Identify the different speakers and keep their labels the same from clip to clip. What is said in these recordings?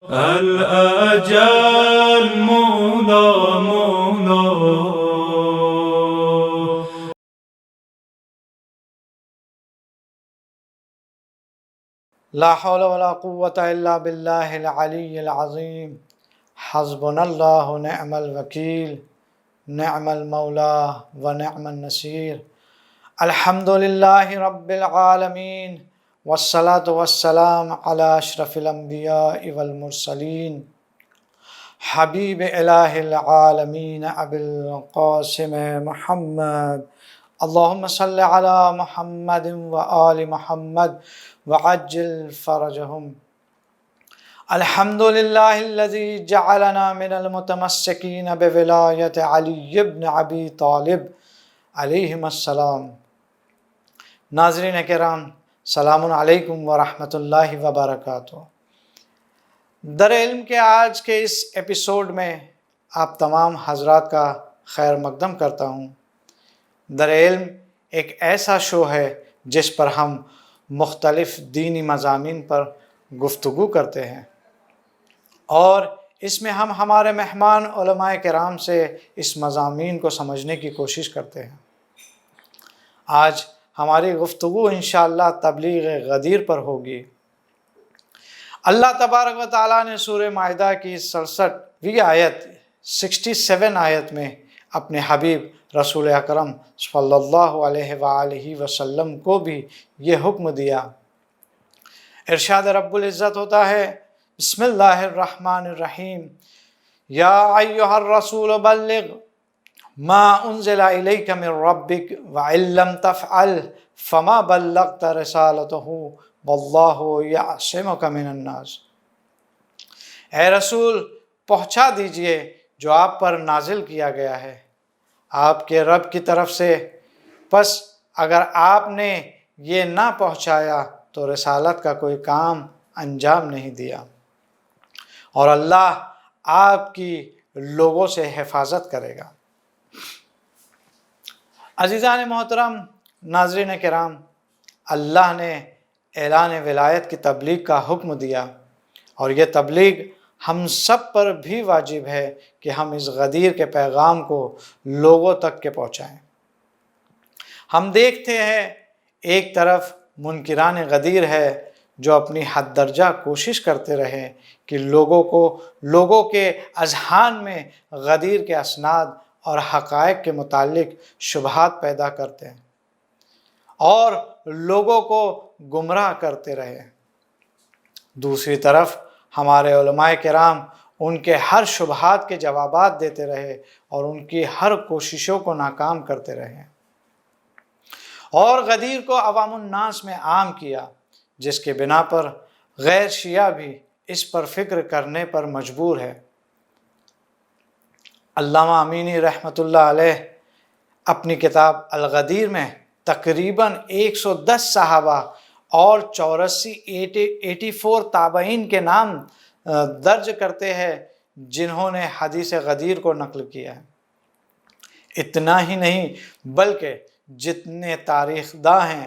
Speaker 1: الأجل مولا مولا.
Speaker 2: لا حول ولا قوة إلا بالله العلي العظيم. حسبنا الله نعم الوكيل نعم المولى ونعم النصير. الحمد لله رب العالمين والصلاة والسلام على أشرف الأنبياء والمرسلين حبيب إله العالمين أبي القاسم محمد. اللهم صل على محمد وآل محمد وعجل فرجهم. الحمد لله الذي جعلنا من المتمسكين بولاية علي بن أبي طالب علیہم السلام. ناظرین کرام، سلام علیکم ورحمۃ اللہ وبرکاتہ. در علم کے آج کے اس ایپیسوڈ میں آپ تمام حضرات کا خیر مقدم کرتا ہوں. در علم ایک ایسا شو ہے جس پر ہم مختلف دینی مضامین پر گفتگو کرتے ہیں، اور اس میں ہم ہمارے مہمان علماء کرام سے اس مضامین کو سمجھنے کی کوشش کرتے ہیں. آج ہماری گفتگو انشاءاللہ تبلیغ غدیر پر ہوگی. اللہ تبارک و تعالیٰ نے سورہ مائدہ کی 67ویں آیت 67 آیت میں اپنے حبیب رسول اکرم صلی اللہ علیہ وآلہ وسلم کو بھی یہ حکم دیا. ارشاد رب العزت ہوتا ہے، بسم اللہ الرحمن الرحیم، یا ایہا الرسول بلغ ما انزل الیک من ربک وان لم تفعل فما بلغت رسالتہ واللہ یعصمک من الناس. اے رسول، پہنچا دیجئے جو آپ پر نازل کیا گیا ہے آپ کے رب کی طرف سے، پس اگر آپ نے یہ نہ پہنچایا تو رسالت کا کوئی کام انجام نہیں دیا، اور اللہ آپ کی لوگوں سے حفاظت کرے گا. عزیزان محترم، ناظرین کرام، اللہ نے اعلان ولایت کی تبلیغ کا حکم دیا، اور یہ تبلیغ ہم سب پر بھی واجب ہے کہ ہم اس غدیر کے پیغام کو لوگوں تک کے پہنچائیں. ہم دیکھتے ہیں ایک طرف منکران غدیر ہے جو اپنی حد درجہ کوشش کرتے رہے کہ لوگوں کے اذہان میں غدیر کے اسناد اور حقائق کے متعلق شبہات پیدا کرتے ہیں اور لوگوں کو گمراہ کرتے رہے. دوسری طرف ہمارے علماء کرام ان کے ہر شبہات کے جوابات دیتے رہے اور ان کی ہر کوششوں کو ناکام کرتے رہے، اور غدیر کو عوام الناس میں عام کیا، جس کے بنا پر غیر شیعہ بھی اس پر فکر کرنے پر مجبور ہے. علامہ امینی رحمۃ اللہ علیہ اپنی کتاب الغدیر میں تقریباً 110 صحابہ اور 84 تابعین کے نام درج کرتے ہیں جنہوں نے حدیث غدیر کو نقل کیا ہے. اتنا ہی نہیں بلکہ جتنے تاریخ داں ہیں،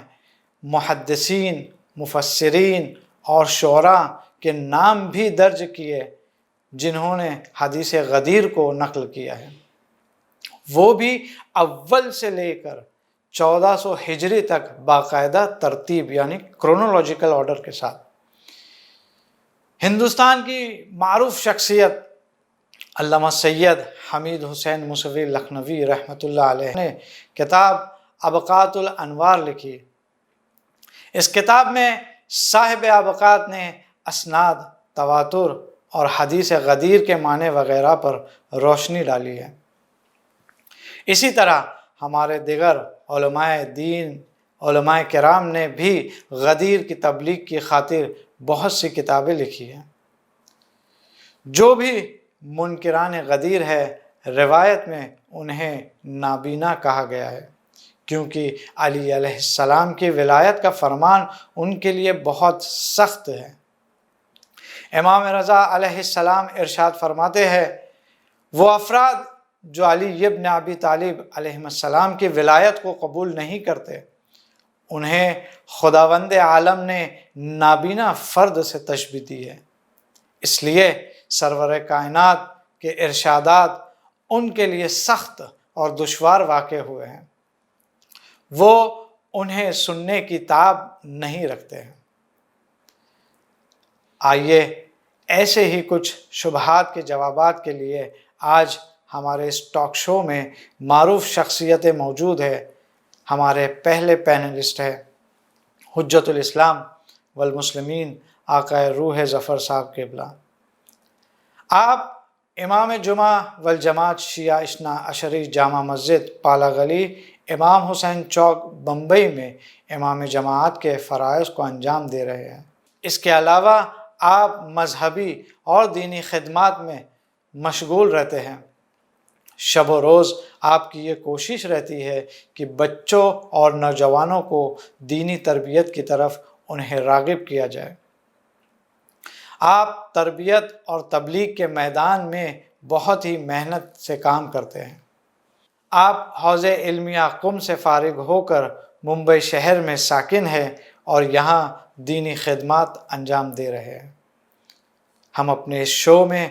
Speaker 2: محدثین، مفسرین اور شعراء کے نام بھی درج کیے جنہوں نے حدیث غدیر کو نقل کیا ہے، وہ بھی اول سے لے کر 1400 ہجری تک باقاعدہ ترتیب یعنی کرونولوجیکل آرڈر کے ساتھ. ہندوستان کی معروف شخصیت علامہ سید حمید حسین موسوی لکھنوی رحمۃ اللہ علیہ نے کتاب ابقات الانوار لکھی. اس کتاب میں صاحب ابقات نے اسناد، تواتر اور حدیث غدیر کے معنی وغیرہ پر روشنی ڈالی ہے. اسی طرح ہمارے دیگر علماء دین، علماء کرام نے بھی غدیر کی تبلیغ کی خاطر بہت سی کتابیں لکھی ہیں. جو بھی منکران غدیر ہے، روایت میں انہیں نابینا کہا گیا ہے، کیونکہ علی علیہ السلام کی ولایت کا فرمان ان کے لیے بہت سخت ہے. امام رضا علیہ السلام ارشاد فرماتے ہیں، وہ افراد جو علی ابن ابی طالب علیہ السلام کی ولایت کو قبول نہیں کرتے، انہیں خداوند عالم نے نابینا فرد سے تشبیہ دی ہے. اس لیے سرور کائنات کے ارشادات ان کے لیے سخت اور دشوار واقع ہوئے ہیں، وہ انہیں سننے کی تاب نہیں رکھتے ہیں۔ آئیے ایسے ہی کچھ شبہات کے جوابات کے لیے آج ہمارے اس ٹاک شو میں معروف شخصیتیں موجود ہے۔ ہمارے پہلے پینلسٹ ہے حجت الاسلام والمسلمین آقائے روح ظفر صاحب قبلہ۔ آپ امام جمعہ والجماعت شیعہ اثنا عشری جامع مسجد پالا گلی امام حسین چوک بمبئی میں امام جماعت کے فرائض کو انجام دے رہے ہیں۔ اس کے علاوہ آپ مذہبی اور دینی خدمات میں مشغول رہتے ہیں۔ شب و روز آپ کی یہ کوشش رہتی ہے کہ بچوں اور نوجوانوں کو دینی تربیت کی طرف انہیں راغب کیا جائے۔ آپ تربیت اور تبلیغ کے میدان میں بہت ہی محنت سے کام کرتے ہیں۔ آپ حوزہ علمیہ قم سے فارغ ہو کر ممبئی شہر میں ساکن ہیں اور یہاں دینی خدمات انجام دے رہے ہیں۔ ہم اپنے اس شو میں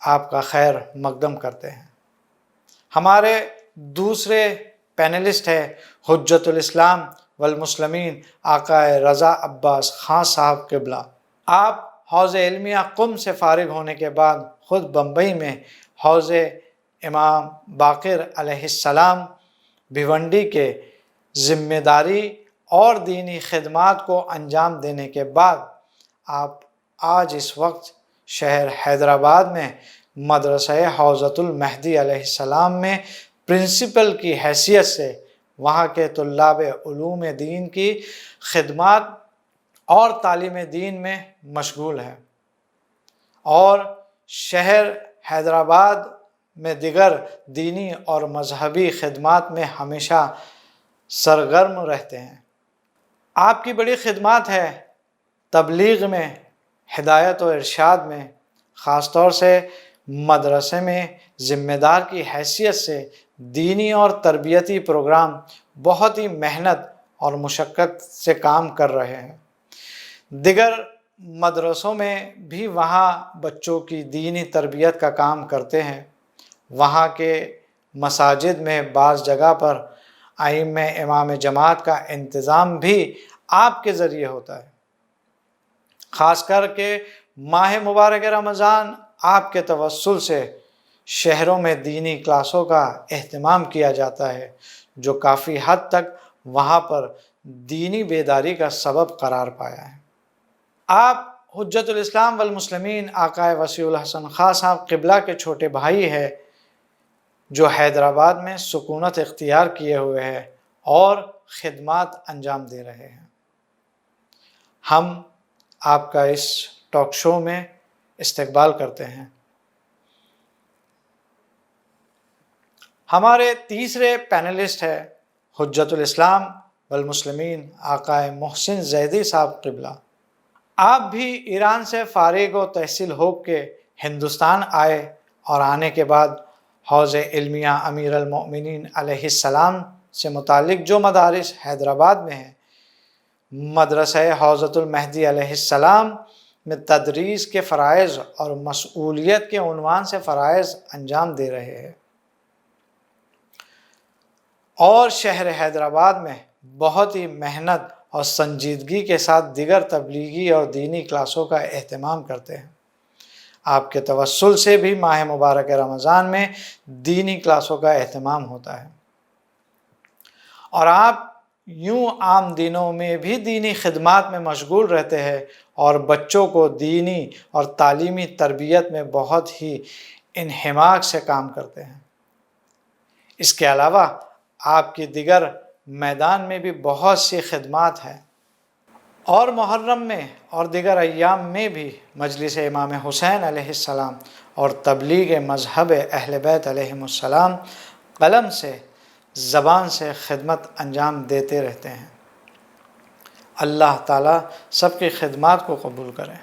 Speaker 2: آپ کا خیر مقدم کرتے ہیں۔ ہمارے دوسرے پینلسٹ ہے حجت الاسلام والمسلمین آقائے رضا عباس خان صاحب قبلہ۔ آپ حوزہ علمیہ قم سے فارغ ہونے کے بعد خود بمبئی میں حوزہ امام باقر علیہ السلام بھیونڈی کے ذمہ داری اور دینی خدمات کو انجام دینے کے بعد آپ آج اس وقت شہر حیدرآباد میں مدرسہ حوزۃ المہدی علیہ السلام میں پرنسپل کی حیثیت سے وہاں کے طلاب علوم دین کی خدمات اور تعلیم دین میں مشغول ہیں، اور شہر حیدرآباد میں دیگر دینی اور مذہبی خدمات میں ہمیشہ سرگرم رہتے ہیں۔ آپ کی بڑی خدمات ہے تبلیغ میں، ہدایت و ارشاد میں، خاص طور سے مدرسے میں ذمہ دار کی حیثیت سے دینی اور تربیتی پروگرام بہت ہی محنت اور مشقت سے کام کر رہے ہیں۔ دیگر مدرسوں میں بھی وہاں بچوں کی دینی تربیت کا کام کرتے ہیں۔ وہاں کے مساجد میں بعض جگہ پر ائمہ امام جماعت کا انتظام بھی آپ کے ذریعے ہوتا ہے۔ خاص کر کے ماہ مبارک رمضان آپ کے توسل سے شہروں میں دینی کلاسوں کا اہتمام کیا جاتا ہے، جو کافی حد تک وہاں پر دینی بیداری کا سبب قرار پایا ہے۔ آپ حجت الاسلام والمسلمین آقائے وسیع الحسن خان صاحب قبلہ کے چھوٹے بھائی ہے، جو حیدرآباد میں سکونت اختیار کیے ہوئے ہیں اور خدمات انجام دے رہے ہیں۔ ہم آپ کا اس ٹاک شو میں استقبال کرتے ہیں۔ ہمارے تیسرے پینلسٹ ہے حجت الاسلام والمسلمین آقائے محسن زیدی صاحب قبلہ۔ آپ بھی ایران سے فارغ و تحصیل ہو کے ہندوستان آئے، اور آنے کے بعد حوزہ علمیہ امیر المؤمنین علیہ السلام سے متعلق جو مدارس حیدرآباد میں ہیں، مدرسہ حوزۃ المہدی علیہ السلام میں تدریس کے فرائض اور مسئولیت کے عنوان سے فرائض انجام دے رہے ہیں، اور شہر حیدرآباد میں بہت ہی محنت اور سنجیدگی کے ساتھ دیگر تبلیغی اور دینی کلاسوں کا اہتمام کرتے ہیں۔ آپ کے توسل سے بھی ماہ مبارک رمضان میں دینی کلاسوں کا اہتمام ہوتا ہے، اور آپ یوں عام دنوں میں بھی دینی خدمات میں مشغول رہتے ہیں اور بچوں کو دینی اور تعلیمی تربیت میں بہت ہی انہماک سے کام کرتے ہیں۔ اس کے علاوہ آپ کی دیگر میدان میں بھی بہت سی خدمات ہیں، اور محرم میں اور دیگر ایام میں بھی مجلس امام حسین علیہ السلام اور تبلیغ مذہب اہل بیت علیہم السلام قلم سے زبان سے خدمت انجام دیتے رہتے ہیں۔ اللہ تعالیٰ سب کی خدمات کو قبول کرے۔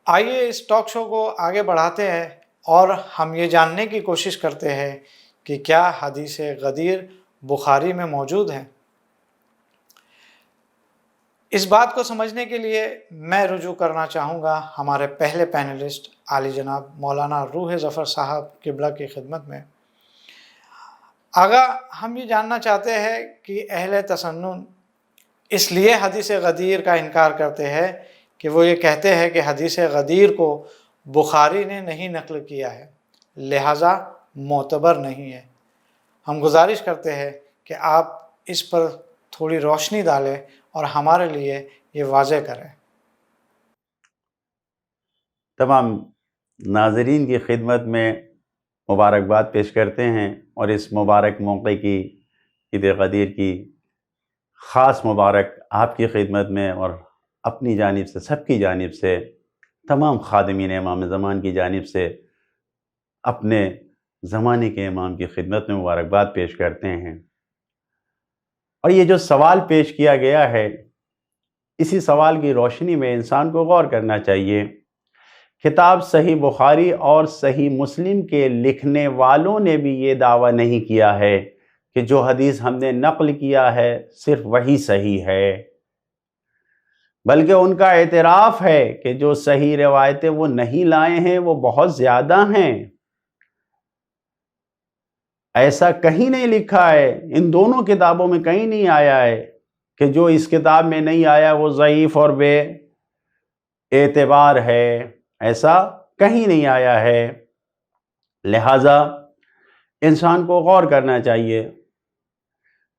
Speaker 2: آئیے اس ٹاک شو کو آگے بڑھاتے ہیں اور ہم یہ جاننے کی کوشش کرتے ہیں کہ کیا حدیث غدیر بخاری میں موجود ہے۔ اس بات کو سمجھنے کے لیے میں رجوع کرنا چاہوں گا ہمارے پہلے پینلسٹ عالی جناب مولانا روح ظفر صاحب قبلہ کی خدمت میں۔ آگا ہم یہ جاننا چاہتے ہیں کہ اہل تسنن اس لیے حدیث غدیر کا انکار کرتے ہیں کہ وہ یہ کہتے ہیں کہ حدیث غدیر کو بخاری نے نہیں نقل کیا ہے، لہٰذا معتبر نہیں ہے۔ ہم گزارش کرتے ہیں کہ آپ اس پر تھوڑی روشنی ڈالیں اور ہمارے لیے یہ واضح کریں۔
Speaker 3: تمام ناظرین کی خدمت میں مبارکباد پیش کرتے ہیں اور اس مبارک موقع کی عید غدیر کی خاص مبارک آپ کی خدمت میں اور اپنی جانب سے، سب کی جانب سے، تمام خادمین امام زمان کی جانب سے اپنے زمانے کے امام کی خدمت میں مبارکباد پیش کرتے ہیں۔ اور یہ جو سوال پیش کیا گیا ہے، اسی سوال کی روشنی میں انسان کو غور کرنا چاہیے۔ کتاب صحیح بخاری اور صحیح مسلم کے لکھنے والوں نے بھی یہ دعویٰ نہیں کیا ہے کہ جو حدیث ہم نے نقل کیا ہے صرف وہی صحیح ہے، بلکہ ان کا اعتراف ہے کہ جو صحیح روایتیں وہ نہیں لائے ہیں وہ بہت زیادہ ہیں۔ ایسا کہیں نہیں لکھا ہے، ان دونوں کتابوں میں کہیں نہیں آیا ہے کہ جو اس کتاب میں نہیں آیا وہ ضعیف اور بے اعتبار ہے، ایسا کہیں نہیں آیا ہے۔ لہٰذا انسان کو غور کرنا چاہیے،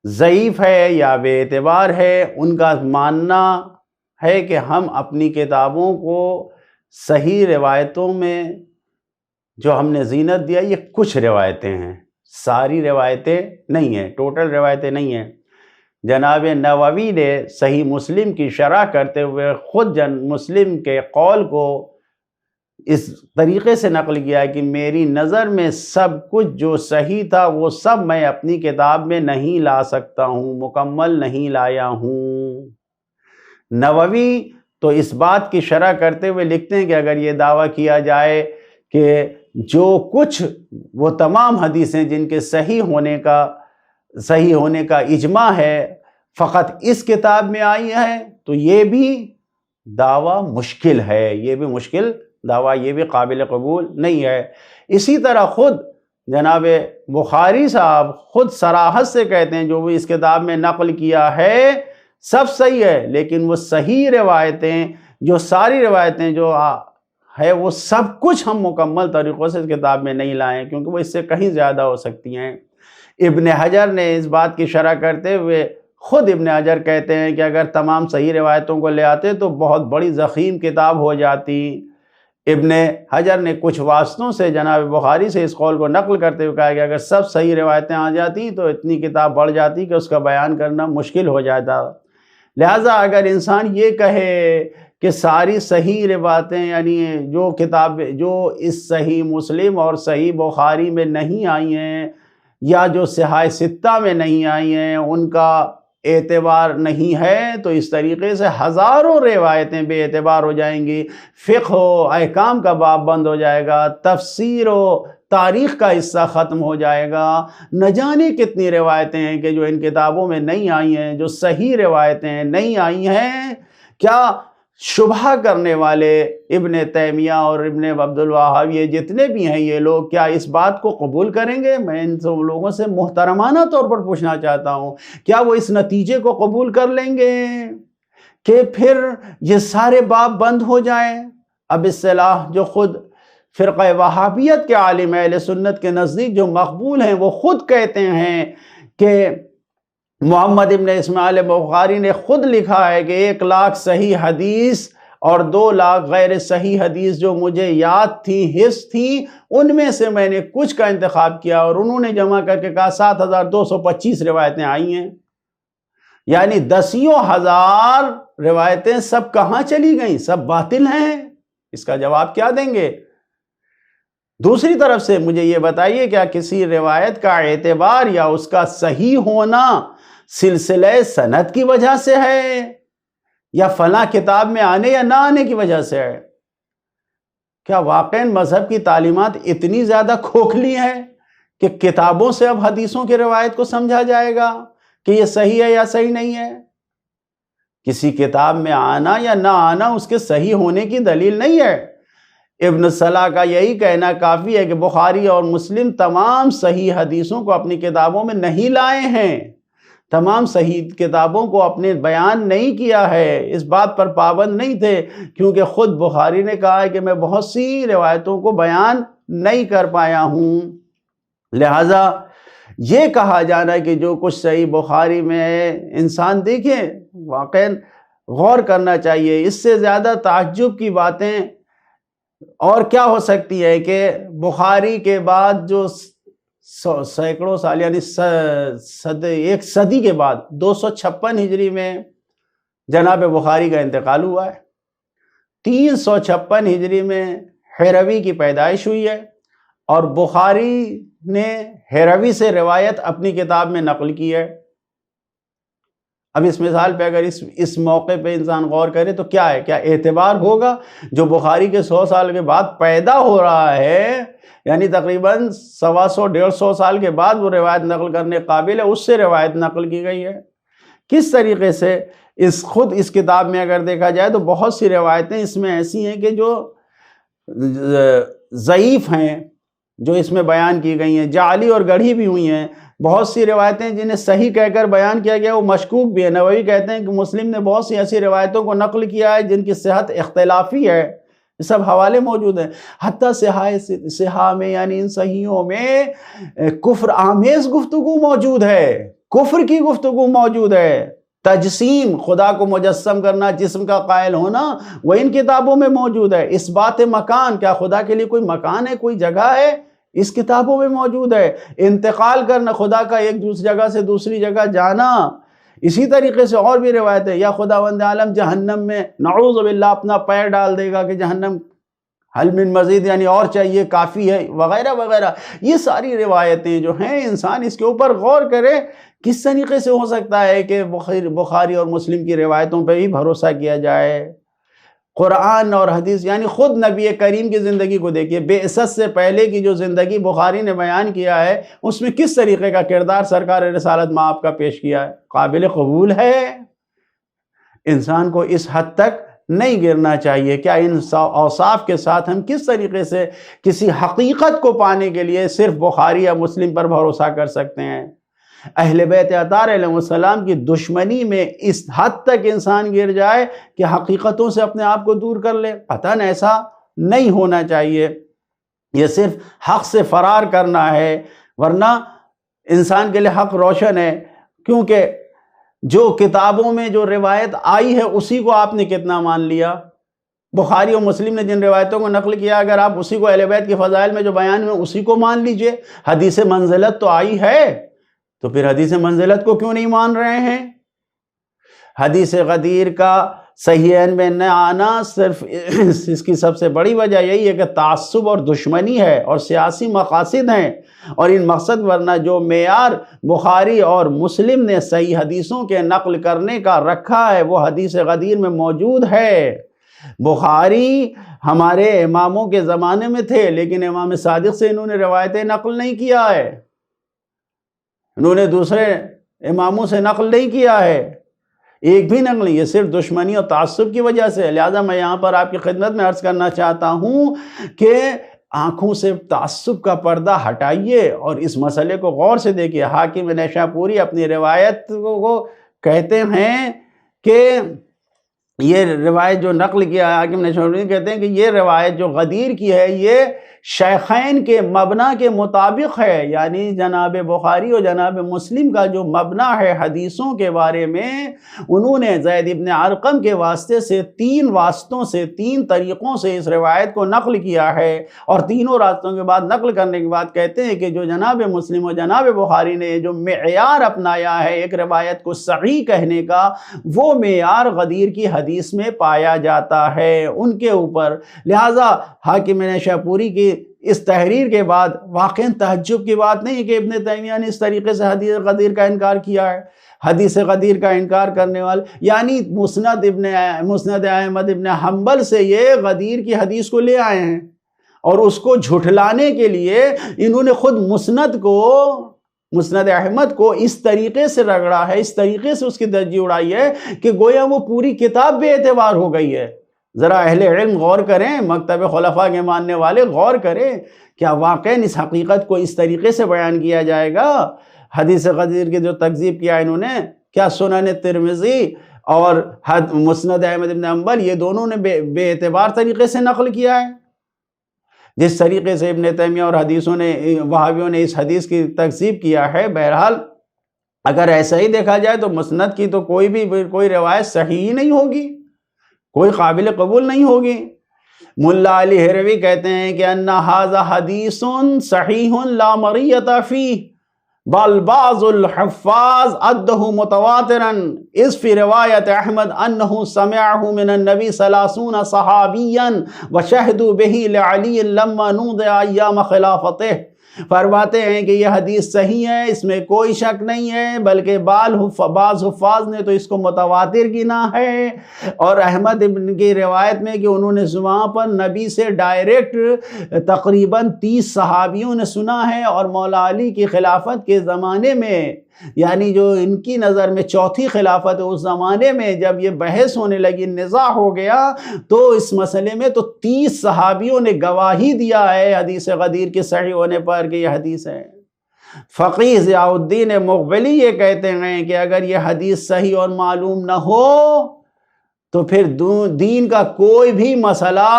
Speaker 3: ضعیف ہے یا بے اعتبار ہے، ان کا ماننا ہے کہ ہم اپنی کتابوں کو صحیح روایتوں میں جو ہم نے زینت دیا یہ کچھ روایتیں ہیں، ساری روایتیں نہیں ہیں، ٹوٹل روایتیں نہیں ہیں۔ جناب نووی نے صحیح مسلم کی شرح کرتے ہوئے خود مسلم کے قول کو اس طریقے سے نقل کیا کہ میری نظر میں سب کچھ جو صحیح تھا وہ سب میں اپنی کتاب میں نہیں لا سکتا ہوں، مکمل نہیں لایا ہوں۔ نووی تو اس بات کی شرح کرتے ہوئے لکھتے ہیں کہ اگر یہ دعویٰ کیا جائے کہ جو کچھ وہ تمام حدیثیں جن کے صحیح ہونے کا اجماع ہے فقط اس کتاب میں آئی ہے تو یہ بھی دعویٰ مشکل ہے، یہ بھی مشکل دعویٰ، یہ بھی قابل قبول نہیں ہے۔ اسی طرح خود جناب بخاری صاحب خود صراحت سے کہتے ہیں جو وہ اس کتاب میں نقل کیا ہے سب صحیح ہے، لیکن وہ صحیح روایتیں جو ساری روایتیں جو ہے وہ سب کچھ ہم مکمل طریقوں سے اس کتاب میں نہیں لائیں کیونکہ وہ اس سے کہیں زیادہ ہو سکتی ہیں۔ ابن حجر نے اس بات کی شرح کرتے ہوئے خود ابن حجر کہتے ہیں کہ اگر تمام صحیح روایتوں کو لے آتے تو بہت بڑی ضخیم کتاب ہو جاتی۔ ابن حجر نے کچھ واسطوں سے جناب بخاری سے اس قول کو نقل کرتے ہوئے کہا کہ اگر سب صحیح روایتیں آ جاتی تو اتنی کتاب بڑھ جاتی کہ اس کا بیان کرنا مشکل ہو جاتا۔ لہٰذا اگر انسان یہ کہے کہ ساری صحیح روایتیں یعنی جو اس صحیح مسلم اور صحیح بخاری میں نہیں آئی ہیں یا جو صحاح ستہ میں نہیں آئی ہیں ان کا اعتبار نہیں ہے تو اس طریقے سے ہزاروں روایتیں بے اعتبار ہو جائیں گی، فقہ و احکام کا باب بند ہو جائے گا، تفسیر و تاریخ کا حصہ ختم ہو جائے گا۔ نہ جانے کتنی روایتیں ہیں کہ جو ان کتابوں میں نہیں آئی ہیں، جو صحیح روایتیں نہیں آئی ہیں۔ کیا شبہ کرنے والے ابن تیمیہ اور ابن عبد الوہاب یہ جتنے بھی ہیں یہ لوگ کیا اس بات کو قبول کریں گے؟ میں ان سب لوگوں سے محترمانہ طور پر پوچھنا چاہتا ہوں، کیا وہ اس نتیجے کو قبول کر لیں گے کہ پھر یہ سارے باب بند ہو جائیں؟ اب اصطلاح جو خود فرقہ وہابیت کے عالم اہل سنت کے نزدیک جو مقبول ہیں وہ خود کہتے ہیں کہ محمد ابن اسماعیل بخاری نے خود لکھا ہے کہ 1,00,000 صحیح حدیث اور 2,00,000 غیر صحیح حدیث جو مجھے یاد تھی، حفظ تھی، ان میں سے میں نے کچھ کا انتخاب کیا اور انہوں نے جمع کر کے کہا 7,225 روایتیں آئی ہیں۔ یعنی 10,000 روایتیں سب کہاں چلی گئیں؟ سب باطل ہیں۔ اس کا جواب کیا دیں گے؟ دوسری طرف سے مجھے یہ بتائیے کیا کسی روایت کا اعتبار یا اس کا صحیح ہونا سلسلہ سند کی وجہ سے ہے یا فلاں کتاب میں آنے یا نہ آنے کی وجہ سے ہے؟ کیا واقعاً مذہب کی تعلیمات اتنی زیادہ کھوکھلی ہیں کہ کتابوں سے اب حدیثوں کی روایت کو سمجھا جائے گا کہ یہ صحیح ہے یا صحیح نہیں ہے؟ کسی کتاب میں آنا یا نہ آنا اس کے صحیح ہونے کی دلیل نہیں ہے۔ ابن صلاح کا یہی کہنا کافی ہے کہ بخاری اور مسلم تمام صحیح حدیثوں کو اپنی کتابوں میں نہیں لائے ہیں، تمام صحیح کتابوں کو اپنے بیان نہیں کیا ہے، اس بات پر پابند نہیں تھے، کیونکہ خود بخاری نے کہا ہے کہ میں بہت سی روایتوں کو بیان نہیں کر پایا ہوں۔ لہٰذا یہ کہا جانا کہ جو کچھ صحیح بخاری میں ہے، انسان دیکھیں واقعاً غور کرنا چاہیے، اس سے زیادہ تعجب کی باتیں اور کیا ہو سکتی ہے کہ بخاری کے بعد جو سینکڑوں سال یعنی ایک صدی کے بعد 256 ہجری میں جناب بخاری کا انتقال ہوا ہے، 356 ہجری میں ہیروی کی پیدائش ہوئی ہے، اور بخاری نے ہیروی سے روایت اپنی کتاب میں نقل کی ہے۔ اب اس مثال پہ اگر اس موقع پہ انسان غور کرے تو کیا ہے، کیا اعتبار ہوگا جو بخاری کے 100 سال کے بعد پیدا ہو رہا ہے، یعنی تقریباً 125 سال کے بعد وہ روایت نقل کرنے قابل ہے، اس سے روایت نقل کی گئی ہے۔ کس طریقے سے خود اس کتاب میں اگر دیکھا جائے تو بہت سی روایتیں اس میں ایسی ہیں کہ جو ضعیف ہیں، جو اس میں بیان کی گئی ہیں، جعلی اور گڑھی بھی ہوئی ہیں۔ بہت سی روایتیں جنہیں صحیح کہہ کر بیان کیا گیا وہ مشکوک بھی ہے۔ نووی کہتے ہیں کہ مسلم نے بہت سی ایسی روایتوں کو نقل کیا ہے جن کی صحت اختلافی ہے، یہ سب حوالے موجود ہیں، حتیٰ صحاح میں یعنی ان صحیحوں میں کفر آمیز گفتگو موجود ہے، کفر کی گفتگو موجود ہے، تجسیم، خدا کو مجسم کرنا، جسم کا قائل ہونا، وہ ان کتابوں میں موجود ہے۔ اس بات مکان، کیا خدا کے لیے کوئی مکان ہے، کوئی جگہ ہے، اس کتابوں میں موجود ہے۔ انتقال کرنا، خدا کا ایک جگہ سے دوسری جگہ جانا، اسی طریقے سے اور بھی روایت ہے، یا خداوند عالم جہنم میں نعوذ باللہ اپنا پیر ڈال دے گا کہ جہنم حل من مزید، یعنی اور چاہیے، کافی ہے، وغیرہ وغیرہ۔ یہ ساری روایتیں جو ہیں، انسان اس کے اوپر غور کرے، کس طریقے سے ہو سکتا ہے کہ بخاری اور مسلم کی روایتوں پہ ہی بھروسہ کیا جائے؟ قرآن اور حدیث، یعنی خود نبی کریم کی زندگی کو دیکھیے، بعثت سے پہلے کی جو زندگی بخاری نے بیان کیا ہے، اس میں کس طریقے کا کردار سرکار رسالت مآب کا پیش کیا ہے، قابل قبول ہے؟ انسان کو اس حد تک نہیں گرنا چاہیے۔ کیا ان اوصاف کے ساتھ ہم کس طریقے سے کسی حقیقت کو پانے کے لیے صرف بخاری یا مسلم پر بھروسہ کر سکتے ہیں؟ اہل بیت اطہار علیہ السلام کی دشمنی میں اس حد تک انسان گر جائے کہ حقیقتوں سے اپنے آپ کو دور کر لے؟ قطعاً ایسا نہیں ہونا چاہیے، یہ صرف حق سے فرار کرنا ہے، ورنہ انسان کے لیے حق روشن ہے، کیونکہ جو کتابوں میں جو روایت آئی ہے اسی کو آپ نے کتنا مان لیا۔ بخاری اور مسلم نے جن روایتوں کو نقل کیا، اگر آپ اسی کو اہل بیت کے فضائل میں جو بیان ہوئے اسی کو مان لیجئے۔ حدیث منزلت تو آئی ہے، تو پھر حدیث منزلت کو کیوں نہیں مان رہے ہیں؟ حدیث غدیر کا صحیحین میں نہ آنا صرف اس کی سب سے بڑی وجہ یہی ہے کہ تعصب اور دشمنی ہے اور سیاسی مقاصد ہیں، اور ان مقصد ورنہ جو معیار بخاری اور مسلم نے صحیح حدیثوں کے نقل کرنے کا رکھا ہے وہ حدیث غدیر میں موجود ہے۔ بخاری ہمارے اماموں کے زمانے میں تھے، لیکن امام صادق سے انہوں نے روایتیں نقل نہیں کیا ہے، انہوں نے دوسرے اماموں سے نقل نہیں کیا ہے، ایک بھی نقل نہیں، یہ صرف دشمنی اور تعصب کی وجہ سے۔ لہٰذا میں یہاں پر آپ کی خدمت میں عرض کرنا چاہتا ہوں کہ آنکھوں سے تعصب کا پردہ ہٹائیے اور اس مسئلے کو غور سے دیکھیے۔ حاکم نیشاپوری اپنی روایت کو کہتے ہیں کہ یہ روایت جو نقل کیا ہے، حاکم نیشاپوری کہتے ہیں کہ یہ روایت جو غدیر کی ہے یہ شیخین کے مبنا کے مطابق ہے، یعنی جناب بخاری اور جناب مسلم کا جو مبنا ہے حدیثوں کے بارے میں، انہوں نے زید ابن ارقم کے واسطے سے 3 واسطوں سے 3 طریقوں سے اس روایت کو نقل کیا ہے، اور تینوں راستوں کے بعد نقل کرنے کے بعد کہتے ہیں کہ جو جناب مسلم اور جناب بخاری نے جو معیار اپنایا ہے ایک روایت کو صحیح کہنے کا، وہ معیار غدیر کی حدیث میں پایا جاتا ہے ان کے اوپر۔ لہٰذا حاکم نیشاپوری کی اس تحریر کے بعد واقعاً تعجب کی بات نہیں کہ ابن تیمیہ نے اس طریقے سے حدیث غدیر کا انکار کیا ہے۔ حدیث غدیر کا انکار کرنے والے یعنی مسند احمد ابن حنبل سے یہ غدیر کی حدیث کو لے آئے ہیں، اور اس کو جھٹلانے کے لیے انہوں نے خود مسند احمد کو اس طریقے سے رگڑا ہے، اس طریقے سے اس کی درجی اڑائی ہے کہ گویا وہ پوری کتاب بے اعتبار ہو گئی ہے۔ ذرا اہل علم غور کریں، مکتب خلفاء کے ماننے والے غور کریں، کیا واقعاً اس حقیقت کو اس طریقے سے بیان کیا جائے گا؟ حدیث غدیر کی جو تکذیب کیا انہوں نے، کیا سنن ترمذی اور مسند احمد بن حنبل یہ دونوں نے بے اعتبار طریقے سے نقل کیا ہے؟ جس طریقے سے ابن تیمیہ اور وہابیوں نے اس حدیث کی تکذیب کیا ہے، بہرحال اگر ایسا ہی دیکھا جائے تو مسند کی تو کوئی روایت صحیح ہی نہیں ہوگی، کوئی قابل قبول نہیں ہوگی۔ ملا علی ہروی کہتے ہیں کہ ان ھذا حدیث صحیح لا مریۃ فیہ بل بعض الحفاظ عدہ متواترا اذ فی روایت احمد انہ سمعہ من النبی 30 صحابیا وشہدوا بہ لعلی لما نودع ایام خلافتہ۔ فرماتے ہیں کہ یہ حدیث صحیح ہے، اس میں کوئی شک نہیں ہے، بلکہ بعض حفاظ نے تو اس کو متواتر گنا ہے، اور احمد ابن کی روایت میں کہ انہوں نے وہاں پر نبی سے ڈائریکٹ تقریباً 30 صحابیوں نے سنا ہے، اور مولا علی کی خلافت کے زمانے میں، یعنی جو ان کی نظر میں چوتھی خلافت ہے، اس زمانے میں جب یہ بحث ہونے لگی، نزاع ہو گیا، تو اس مسئلے میں تو 30 صحابیوں نے گواہی دیا ہے حدیث غدیر کے صحیح ہونے پر کہ یہ حدیث ہے۔ فقیہ ضیاء الدین مقبلی یہ کہتے ہیں کہ اگر یہ حدیث صحیح اور معلوم نہ ہو تو پھر دین کا کوئی بھی مسئلہ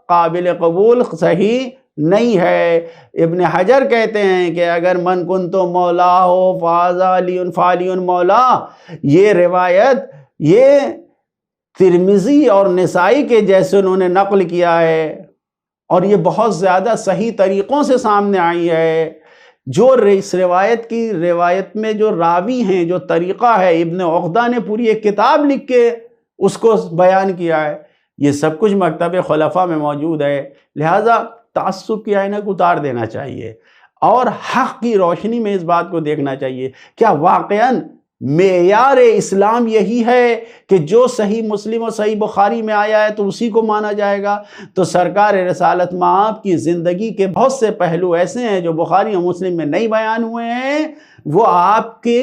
Speaker 3: قابل قبول صحیح نہیں ہے۔ ابن حجر کہتے ہیں کہ اگر من کنت مولا ہو فھذا علی فعلی مولا، یہ روایت یہ ترمذی اور نسائی کے جیسے انہوں نے نقل کیا ہے، اور یہ بہت زیادہ صحیح طریقوں سے سامنے آئی ہے۔ جو اس روایت میں جو راوی ہیں، جو طریقہ ہے، ابن عقدہ نے پوری ایک کتاب لکھ کے اس کو بیان کیا ہے، یہ سب کچھ مکتب خلفاء میں موجود ہے۔ لہٰذا تعصب کی عینک اتار دینا چاہیے اور حق کی روشنی میں اس بات کو دیکھنا چاہیے، کیا واقعاً معیار اسلام یہی ہے کہ جو صحیح مسلم اور صحیح بخاری میں آیا ہے تو اسی کو مانا جائے گا؟ تو سرکار رسالت مآب کی زندگی کے بہت سے پہلو ایسے ہیں جو بخاری اور مسلم میں نہیں بیان ہوئے ہیں، وہ آپ کے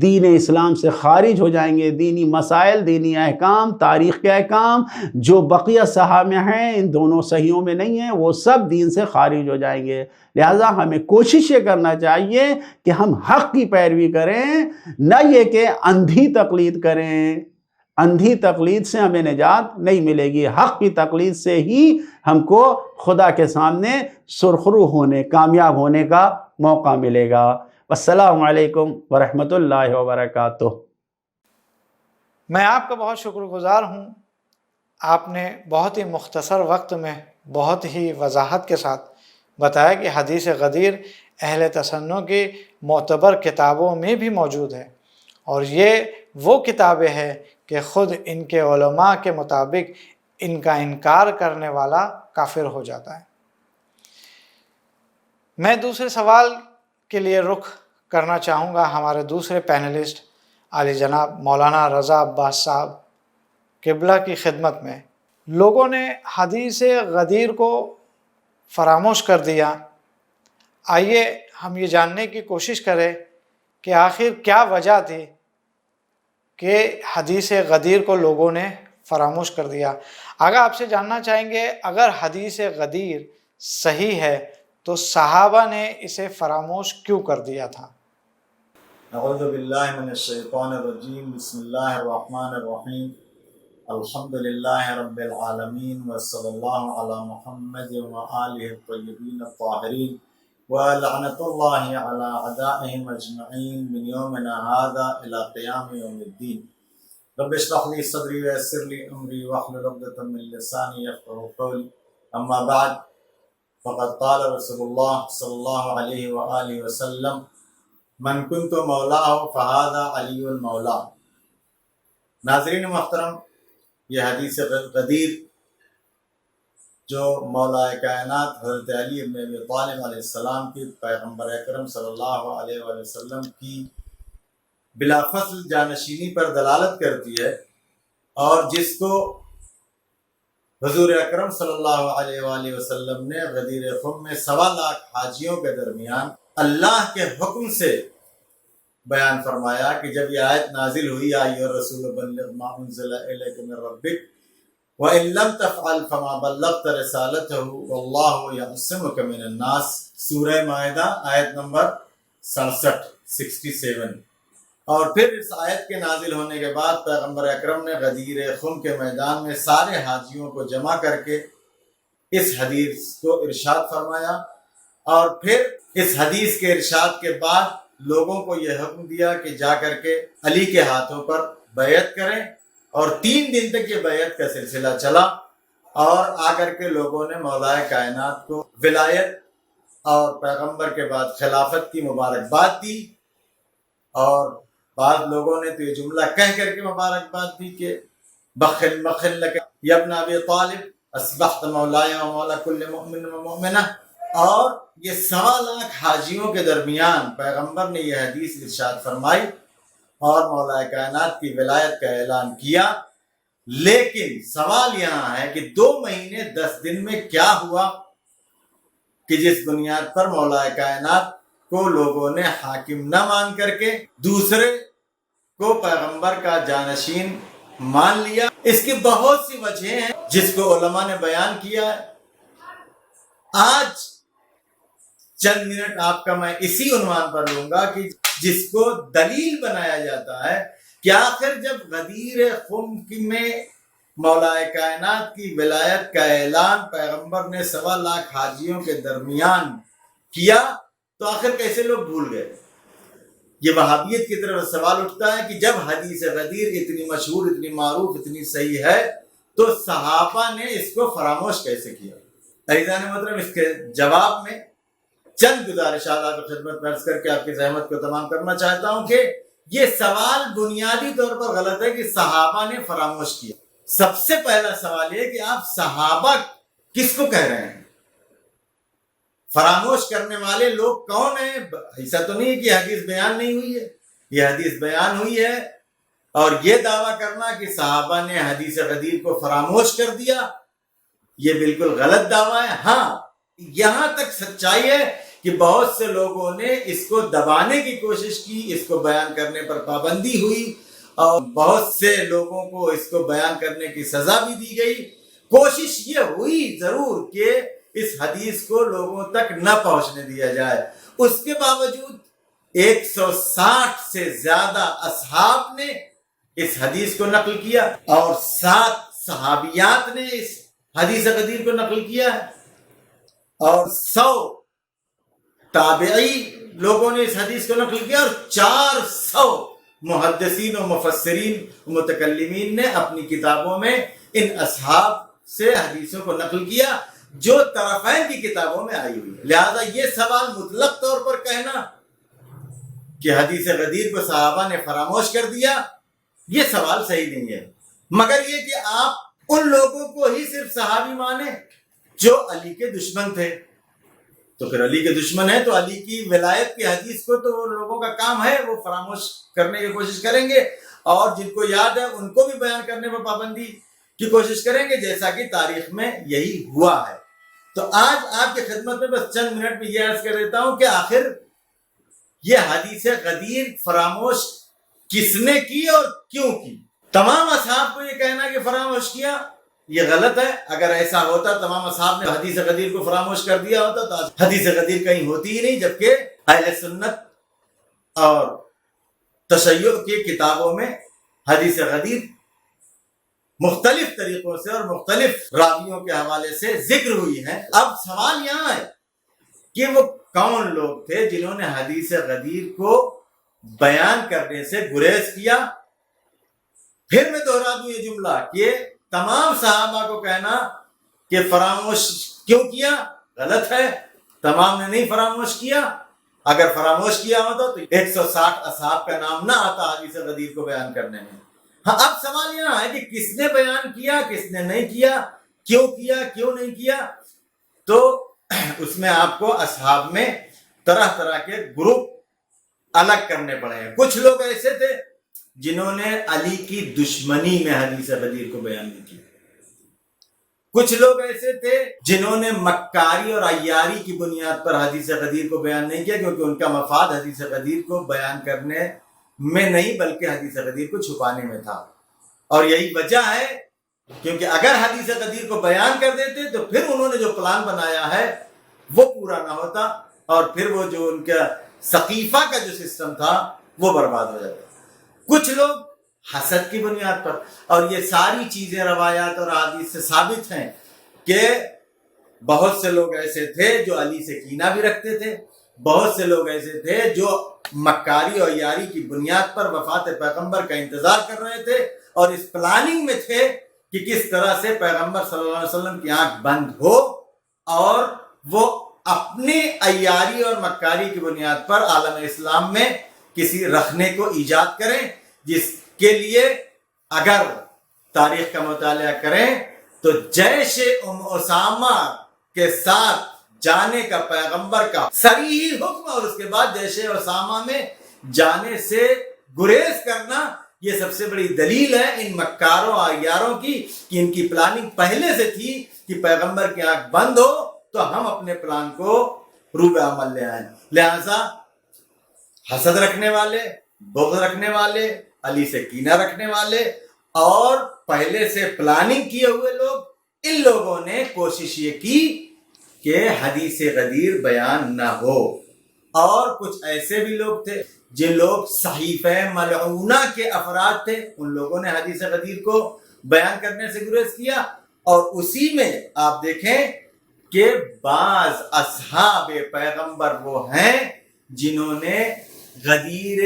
Speaker 3: دین اسلام سے خارج ہو جائیں گے۔ دینی مسائل، دینی احکام، تاریخ کے احکام جو بقیہ صحابہ میں ہیں، ان دونوں صحیحوں میں نہیں ہیں، وہ سب دین سے خارج ہو جائیں گے۔ لہٰذا ہمیں کوشش یہ کرنا چاہیے کہ ہم حق کی پیروی کریں، نہ یہ کہ اندھی تقلید کریں۔ اندھی تقلید سے ہمیں نجات نہیں ملے گی، حق کی تقلید سے ہی ہم کو خدا کے سامنے سرخرو ہونے، کامیاب ہونے کا موقع ملے گا۔ السلام علیکم ورحمۃ اللہ وبرکاتہ۔
Speaker 2: میں آپ کا بہت شکر گزار ہوں، آپ نے بہت ہی مختصر وقت میں بہت ہی وضاحت کے ساتھ بتایا کہ حدیث غدیر اہل تسنن کی معتبر کتابوں میں بھی موجود ہے، اور یہ وہ کتابیں ہیں کہ خود ان کے علماء کے مطابق ان کا انکار کرنے والا کافر ہو جاتا ہے۔ میں دوسرے سوال کے لیے رخ کرنا چاہوں گا ہمارے دوسرے پینلسٹ عالی جناب مولانا رضا عباس صاحب قبلہ کی خدمت میں۔ لوگوں نے حدیث غدیر کو فراموش کر دیا، آئیے ہم یہ جاننے کی کوشش کریں کہ آخر کیا وجہ تھی کہ حدیث غدیر کو لوگوں نے فراموش کر دیا۔ آگے آپ سے جاننا چاہیں گے، اگر حدیث غدیر صحیح ہے تو صحابہ نے اسے فراموش کیوں کر دیا تھا؟
Speaker 4: اعوذ باللہ من الشیطان الرجیم، بسم اللہ الرحمن الرحیم، الحمدللہ رب العالمین، وصلی اللہ علی محمد وآلہ الطیبین الطاہرین، ولعنۃ اللہ علی اعدائہم اجمعین من یومنا ھذا الی قیام یوم الدین۔ رب اشرح لی صدری ویسر لی امری واحلل عقدۃ من لسانی یفقہوا قولی، اما بعد فقد قال رسول اللہ صلی اللہ علیہ وآلہ وسلم من کنت مولاہ فہذا علی المولا۔ ناظرین محترم، یہ حدیث غدیر جو مولا کائنات حضرت علی بن ابی طالب علیہ السلام کی پیغمبر اکرم صلی اللہ علیہ وآلہ وسلم کی بلا فصل جانشینی پر دلالت کرتی ہے، اور جس کو حضور اکرم صلی اللہ علیہ وآلہ وسلم نے غدیر خم میں 1.25 لاکھ حاجیوں کے درمیان اللہ کے حکم سے بیان فرمایا کہ جب یہ آیت نازل ہوئی، یا ایھا الرسول بلغ ما انزل الیک من ربک، وَإِن لَمْ تَفْعَلْ فَمَا بَلَّغْتَ رِسَالَتَهُ وَاللَّهُ يَعْصِمُكَ مِنَ النَّاسِ۔ سورہ مائدہ آیت نمبر 67۔ اور پھر اس آیت کے نازل ہونے کے بعد پیغمبر اکرم نے غدیر خم کے میدان میں سارے حاجیوں کو جمع کر کے اس حدیث کو ارشاد فرمایا، اور پھر اس حدیث کے ارشاد کے بعد لوگوں کو یہ حکم دیا کہ جا کر کے علی کے ہاتھوں پر بیعت کریں، اور 3 دن تک یہ بیعت کا سلسلہ چلا، اور آ کر کے لوگوں نے مولا کائنات کو ولایت اور پیغمبر کے بعد خلافت کی مبارکباد دی، اور بعض لوگوں نے تو یہ جملہ کہہ کر کے مبارکباد دی کہ بخل مخل لک یا ابن ابی طالب اصبحت مولاي و مولا کل مؤمن و مؤمنہ۔ اور یہ 1.25 لاکھ حاجیوں کے درمیان پیغمبر نے یہ حدیث ارشاد فرمائی اور مولا کائنات کی ولایت کا اعلان کیا۔ لیکن سوال یہاں ہے کہ 2 مہینے 10 دن میں کیا ہوا کہ جس بنیاد پر مولا کائنات کو لوگوں نے حاکم نہ مان کر کے دوسرے کو پیغمبر کا جانشین مان لیا۔ اس کی بہت سی وجہیں ہیں جس کو علماء نے بیان کیا ہے۔ آج چند منٹ آپ کا میں اسی عنوان پر لوں گا کہ جس کو دلیل بنایا جاتا ہے کہ آخر جب غدیر خم میں مولا کائنات کی ولایت کا اعلان پیغمبر نے 1.25 لاکھ حاجیوں کے درمیان کیا تو آخر کیسے لوگ بھول گئے؟ یہ وہابیت کی طرف سوال اٹھتا ہے کہ جب حدیث غدیر اتنی مشہور، اتنی معروف، اتنی صحیح ہے تو صحابہ نے اس کو فراموش کیسے کیا؟ عزیزان محترم، اس کے جواب میں چند گزارشات آپ کی خدمت میں عرض کر کے آپ کی زحمت کو تمام کرنا چاہتا ہوں کہ یہ سوال بنیادی طور پر غلط ہے کہ صحابہ نے فراموش کیا۔ سب سے پہلا سوال یہ کہ آپ صحابہ کس کو کہہ رہے ہیں؟ فراموش کرنے والے لوگ کون ہیں؟ ایسا تو نہیں ہے کہ حدیث بیان نہیں ہوئی ہے، یہ حدیث بیان ہوئی ہے، اور یہ دعویٰ کرنا کہ صحابہ نے حدیث غدیر کو فراموش کر دیا یہ بالکل غلط دعویٰ ہے۔ ہاں، یہاں تک سچائی ہے کہ بہت سے لوگوں نے اس کو دبانے کی کوشش کی، اس کو بیان کرنے پر پابندی ہوئی، اور بہت سے لوگوں کو اس کو بیان کرنے کی سزا بھی دی گئی۔ کوشش یہ ہوئی ضرور کہ اس حدیث کو لوگوں تک نہ پہنچنے دیا جائے، اس کے باوجود 160 سے زیادہ اصحاب نے اس حدیث کو نقل کیا، اور 7 صحابیات نے اس حدیث غدیر کو نقل کیا ہے، اور 100 تابعی لوگوں نے اس حدیث کو نقل کیا، اور 400 محدثین و مفسرین و متکلمین نے اپنی کتابوں میں ان اصحاب سے حدیثوں کو نقل کیا جو طرفین کی کتابوں میں آئی ہوئی ہے۔ لہذا یہ سوال مطلق طور پر کہنا کہ حدیث غدیر کو صحابہ نے فراموش کر دیا، یہ سوال صحیح نہیں ہے، مگر یہ کہ آپ ان لوگوں کو ہی صرف صحابی مانیں جو علی کے دشمن تھے، تو پھر علی کے دشمن ہے تو علی کی ولایت کی حدیث کو تو لوگوں کا کام ہے وہ فراموش کرنے کی کوشش کریں گے، اور جن کو یاد ہے ان کو بھی بیان کرنے پر پابندی کی کوشش کریں گے، جیسا کہ تاریخ میں یہی ہوا ہے۔ تو آج آپ کی خدمت میں بس چند منٹ میں یہ عرض کر دیتا ہوں کہ آخر یہ حدیث غدیر فراموش کس نے کی اور کیوں کی؟ تمام اصحاب کو یہ کہنا کہ فراموش کیا یہ غلط ہے۔ اگر ایسا ہوتا تمام اصحاب نے حدیث غدیر کو فراموش کر دیا ہوتا تو حدیث غدیر کہیں ہوتی ہی نہیں، جبکہ اہل سنت اور تشیع کی کتابوں میں حدیث غدیر مختلف طریقوں سے اور مختلف راویوں کے حوالے سے ذکر ہوئی ہیں۔ اب سوال یہاں ہے کہ وہ کون لوگ تھے جنہوں نے حدیث غدیر کو بیان کرنے سے گریز کیا؟ پھر میں دوہرا دوں یہ جملہ کہ تمام صحابہ کو کہنا کہ فراموش کیوں کیا غلط ہے، تمام نے نہیں فراموش کیا۔ اگر فراموش کیا ہوتا تو 160 اصحاب کا نام نہ آتا حدیث غدیر کو بیان کرنے میں۔ ہاں، اب سوال یہاں ہے کہ کس نے بیان کیا، کس نے نہیں کیا، کیوں نہیں کیا؟ تو اس میں آپ کو اصحاب میں طرح طرح کے گروپ الگ کرنے پڑے ہیں۔ کچھ لوگ ایسے تھے جنہوں نے علی کی دشمنی میں حدیث غدیر کو بیان نہیں کیا، کچھ لوگ ایسے تھے جنہوں نے مکاری اور عیاری کی بنیاد پر حدیث غدیر کو بیان نہیں کیا، کیونکہ ان کا مفاد حدیث غدیر کو بیان کرنے میں نہیں بلکہ حدیث غدیر کو چھپانے میں تھا، اور یہی وجہ ہے کیونکہ اگر حدیث غدیر کو بیان کر دیتے تو پھر انہوں نے جو پلان بنایا ہے وہ پورا نہ ہوتا، اور پھر وہ جو ان کا سقیفہ کا جو سسٹم تھا وہ برباد ہو جاتا۔ کچھ لوگ حسد کی بنیاد پر، اور یہ ساری چیزیں روایات اور احادیث سے ثابت ہیں کہ بہت سے لوگ ایسے تھے جو علی سے کینہ بھی رکھتے تھے، بہت سے لوگ ایسے تھے جو مکاری اور یاری کی بنیاد پر وفات پیغمبر کا انتظار کر رہے تھے، اور اس پلاننگ میں تھے کہ کس طرح سے پیغمبر صلی اللہ علیہ وسلم کی آنکھ بند ہو اور وہ اپنی عیاری اور مکاری کی بنیاد پر عالم اسلام میں کسی رکھنے کو ایجاد کریں، جس کے لیے اگر تاریخ کا مطالعہ کریں تو جیش اسامہ کے ساتھ جانے کا پیغمبر کا صریح حکم، اور اس کے بعد جیش اسامہ میں جانے سے گریز کرنا، یہ سب سے بڑی دلیل ہے ان مکاروں اور عیاروں کی کہ ان کی پلاننگ پہلے سے تھی کہ پیغمبر کی آنکھ بند ہو تو ہم اپنے پلان کو روبہ عمل لے آئیں۔ لہذا حسد رکھنے والے، بغض رکھنے والے، علی سے کینہ رکھنے والے اور پہلے سے پلاننگ کیے ہوئے لوگ، ان لوگوں نے کوشش یہ کی کہ حدیث غدیر بیان نہ ہو۔ اور کچھ ایسے بھی لوگ تھے جن لوگ صحیفہ ملعونہ کے افراد تھے، ان لوگوں نے حدیث غدیر کو بیان کرنے سے گریز کیا، اور اسی میں آپ دیکھیں کہ بعض اصحاب پیغمبر وہ ہیں جنہوں نے غدیر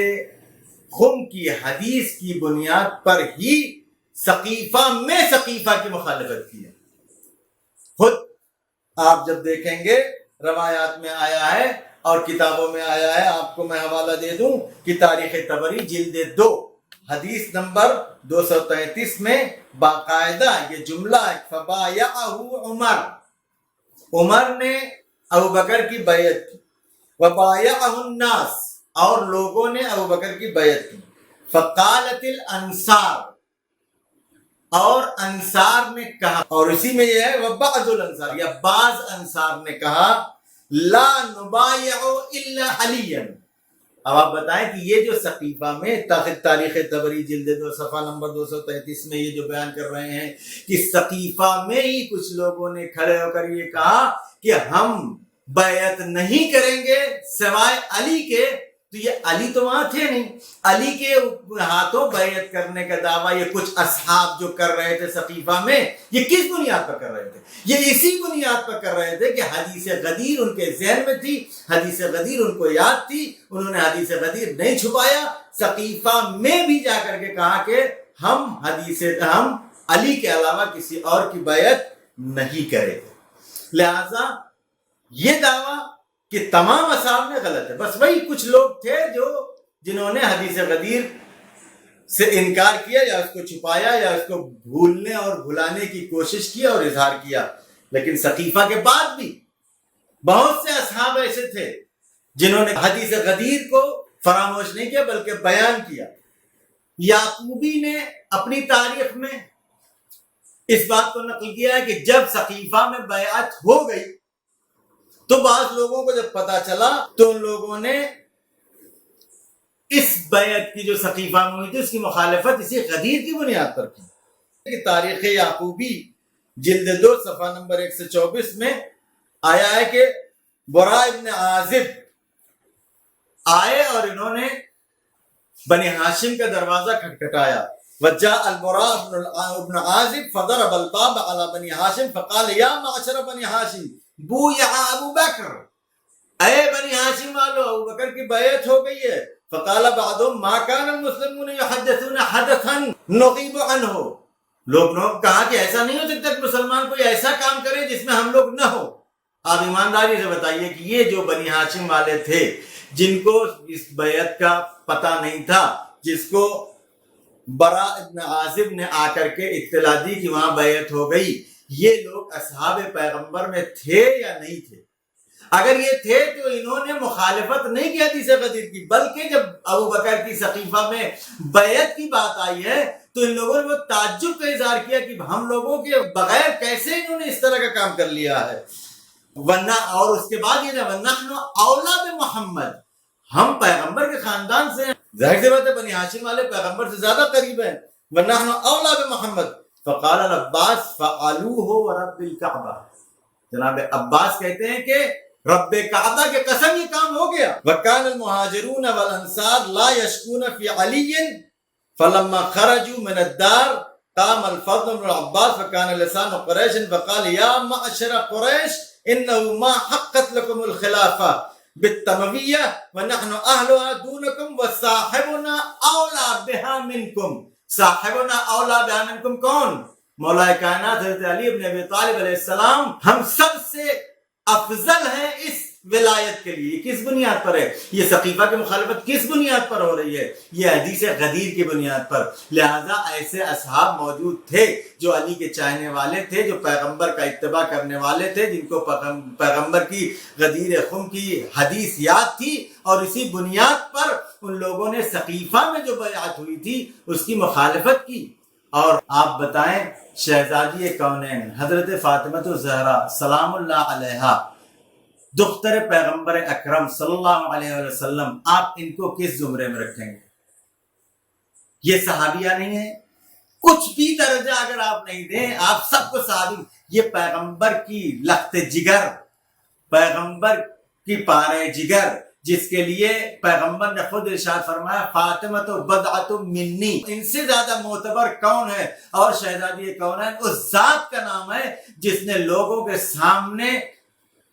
Speaker 4: خم کی حدیث کی بنیاد پر ہی سقیفہ میں سقیفہ کی مخالفت کی ہے۔ خود آپ جب دیکھیں گے روایات میں آیا ہے اور کتابوں میں آیا ہے، آپ کو میں حوالہ دے دوں کہ تاریخ طبری جلد 2 حدیث نمبر 233 میں باقاعدہ یہ جملہ ہے، فبایعہ عمر نے ابوبکر کی بیعت کی، وبایعہ الناس اور لوگوں نے ابوبکر کی بیعت کی، فقالت الانصار اور انصار نے کہا، اور اسی میں یہ ہے وبعض الانصار یا بعض انصار نے کہا لا نبایع الا علیا۔ اب آپ بتائیں کہ یہ جو سقیفہ میں تاریخ طبری جلد 2 صفحہ نمبر 233 میں یہ جو بیان کر رہے ہیں کہ سقیفہ میں ہی کچھ لوگوں نے کھڑے ہو کر یہ کہا کہ ہم بیعت نہیں کریں گے سوائے علی کے، تو یہ علی تو وہاں تھے نہیں، علی کے ہاتھوں بیعت کرنے کا دعویٰ یہ کچھ اصحاب جو کر رہے تھے سقیفہ میں، یہ کس بنیاد پر کر رہے تھے؟ یہ اسی بنیاد پر کر رہے تھے کہ حدیث غدیر ان کے ذہن میں تھی، حدیث غدیر ان کو یاد تھی، انہوں نے حدیث غدیر نہیں چھپایا، سقیفہ میں بھی جا کر کے کہا کہ ہم علی کے علاوہ کسی اور کی بیعت نہیں کریں۔ لہذا یہ دعویٰ کہ تمام اصحاب میں غلط ہے، بس وہی کچھ لوگ تھے جنہوں نے حدیث غدیر سے انکار کیا یا اس کو چھپایا یا اس کو بھولنے اور بھلانے کی کوشش کی اور اظہار کیا۔ لیکن سقیفہ کے بعد بھی بہت سے اصحاب ایسے تھے جنہوں نے حدیث غدیر کو فراموش نہیں کیا بلکہ بیان کیا۔ یعقوبی نے اپنی تاریخ میں اس بات کو نقل کیا ہے کہ جب سقیفہ میں بیعت ہو گئی تو بعض لوگوں کو جب پتا چلا تو ان لوگوں نے اس بیعت کی جو سقیفہ میں ہوئی تھی اس کی مخالفت اسی غدیر کی بنیاد پر کی۔ تاریخ یعقوبی جلد 2 صفحہ نمبر 124 میں آیا ہے کہ براء ابن عازب آئے اور انہوں نے بنی ہاشم کا دروازہ کھٹکھٹایا، وجاء البراء ابن عازب فضرب الباب على بني هاشم فقال يا معشر بني هاشم بویع ابو بکر، اے بنی ہاشم والو ابو بکر کی بیعت ہو گئی ہے۔ فقال بعضهم ما كان المسلمون يحدثون حدثا نغيب عنه، لوگ نے کہا کہ ایسا نہیں ہو سکتا کہ مسلمان کوئی ایسا کام کرے جس میں ہم لوگ نہ ہو۔ آپ ایمانداری سے بتائیے کہ یہ جو بنی ہاشم والے تھے جن کو اس بیعت کا پتہ نہیں تھا، جس کو براء ابن عازب نے آ کر کے اطلاع دی کہ وہاں بیعت ہو گئی، یہ لوگ اصحاب پیغمبر میں تھے یا نہیں تھے؟ اگر یہ تھے تو انہوں نے مخالفت نہیں کی حدیث غدیر کی، بلکہ جب ابو بکر کی سقیفہ میں بیعت کی بات آئی ہے تو ان لوگوں نے وہ تعجب کا اظہار کیا کہ ہم لوگوں کے بغیر کیسے انہوں نے اس طرح کا کام کر لیا ہے۔ ورنہ اور اس کے بعد یہ وَنَحْنُ أَوْلَىٰ بِمُحَمَّدٍ، ہم پیغمبر کے خاندان سے ہیں، ظاہر سی بات ہے بنی ہاشم والے پیغمبر سے زیادہ قریب ہیں۔ وَنَحْنُ أَوْلَىٰ بِمُحَمَّدٍ فقال العباس فعلوه ورب الکعبہ، جناب عباس کہتے ہیں کہ رب کعبہ کے قسم یہ کام ہو گیا. وکان المہاجرون والانصار لا یشکون فی علی فلما خرجوا من الدار قام الفضل بن العباس فكان لسان قریش فقال یا معشر قریش انه ما حقت لكم الخلافہ بالتمویہ ونحن اہلها دونکم وصاحبنا اولا بها منکم. صاحبنا اولا بها منکم کون؟ مولا کائنات حضرت علی بن ابی طالب علیہ السلام ہم سب سے افضل ہیں اس ولایت کے لیے. کس بنیاد پر ہے یہ سقیفہ کی مخالفت؟ کس بنیاد پر ہو رہی ہے؟ یہ حدیث غدیر کی بنیاد پر. لہذا ایسے اصحاب موجود تھے جو علی کے چاہنے والے تھے، جو پیغمبر کا اتباع کرنے والے تھے، جن کو پیغمبر کی غدیر خم کی حدیث یاد تھی، اور اسی بنیاد پر ان لوگوں نے سقیفہ میں جو بیعت ہوئی تھی اس کی مخالفت کی. اور آپ بتائیں شہزادی کونین حضرت فاطمہ الزہرا سلام اللہ علیہا، دختر پیغمبر اکرم صلی اللہ علیہ وسلم، آپ ان کو کس زمرے میں رکھیں گے؟ یہ صحابیہ نہیں ہے؟ کچھ بھی درجہ اگر آپ نہیں دیں، آپ سب کو صحابی. یہ پیغمبر کی لخت جگر، پیغمبر کی پارے جگر، جس کے لیے پیغمبر نے خود ارشاد فرمایا فاطمہ تو بضعۃ منی. ان سے زیادہ معتبر کون ہے؟ اور شہزادی کونین اس ذات کا نام ہے جس نے لوگوں کے سامنے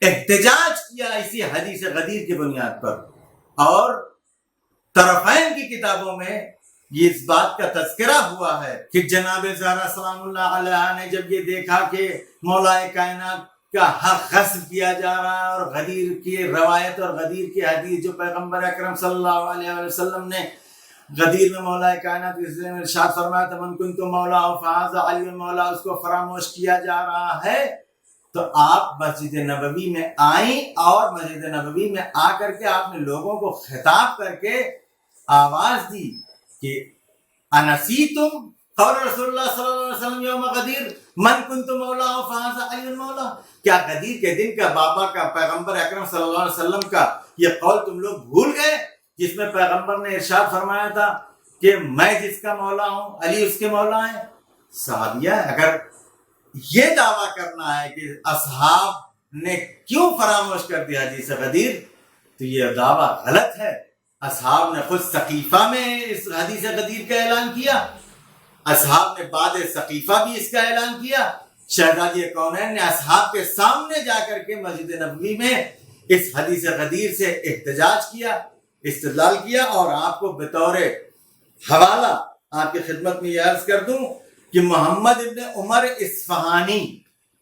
Speaker 4: احتجاج کیا اسی حدیث غدیر کی بنیاد پر. اور طرفین کی کتابوں میں یہ اس بات کا تذکرہ ہوا ہے کہ جناب زہرا سلام اللہ علیہا نے جب یہ دیکھا کہ مولا کائنات کا حق غصب کیا جا رہا ہے، اور غدیر کی روایت اور غدیر کی حدیث جو پیغمبر اکرم صلی اللہ علیہ وسلم نے غدیر میں مولا کائنات کے میں ارشاد فرمایا تھا من کنت مولا فہذا علی مولا، اس کو فراموش کیا جا رہا ہے. تو آپ مسجد نبوی میں آئیں، اور مسجد نبوی میں آ کر کے آپ نے لوگوں کو خطاب کر کے آواز دی کہ انسیتم قول رسول اللہ صلی اللہ علیہ وسلم یوم غدیر من کنت مولا فہذا علی مولا. کیا غدیر کے دن کا بابا کا پیغمبر اکرم صلی اللہ علیہ وسلم کا یہ قول تم لوگ بھول گئے جس میں پیغمبر نے ارشاد فرمایا تھا کہ میں جس کا مولا ہوں علی اس کے مولا ہیں؟ صحابیہ اگر یہ دعویٰ کرنا ہے کہ اصحاب نے کیوں فراموش کر دیا حدیث غدیر، تو یہ دعویٰ غلط ہے. اصحاب نے خود سقیفہ میں اس حدیث غدیر کا اعلان کیا، اصحاب نے بعد سقیفہ بھی اس کا اعلان کیا. شہزادی کونین نے اصحاب کے سامنے جا کر کے مسجد نبوی میں اس حدیث غدیر سے احتجاج کیا، استدلال کیا. اور آپ کو بطور حوالہ آپ کی خدمت میں یہ عرض کر دوں کہ محمد ابن عمر اصفہانی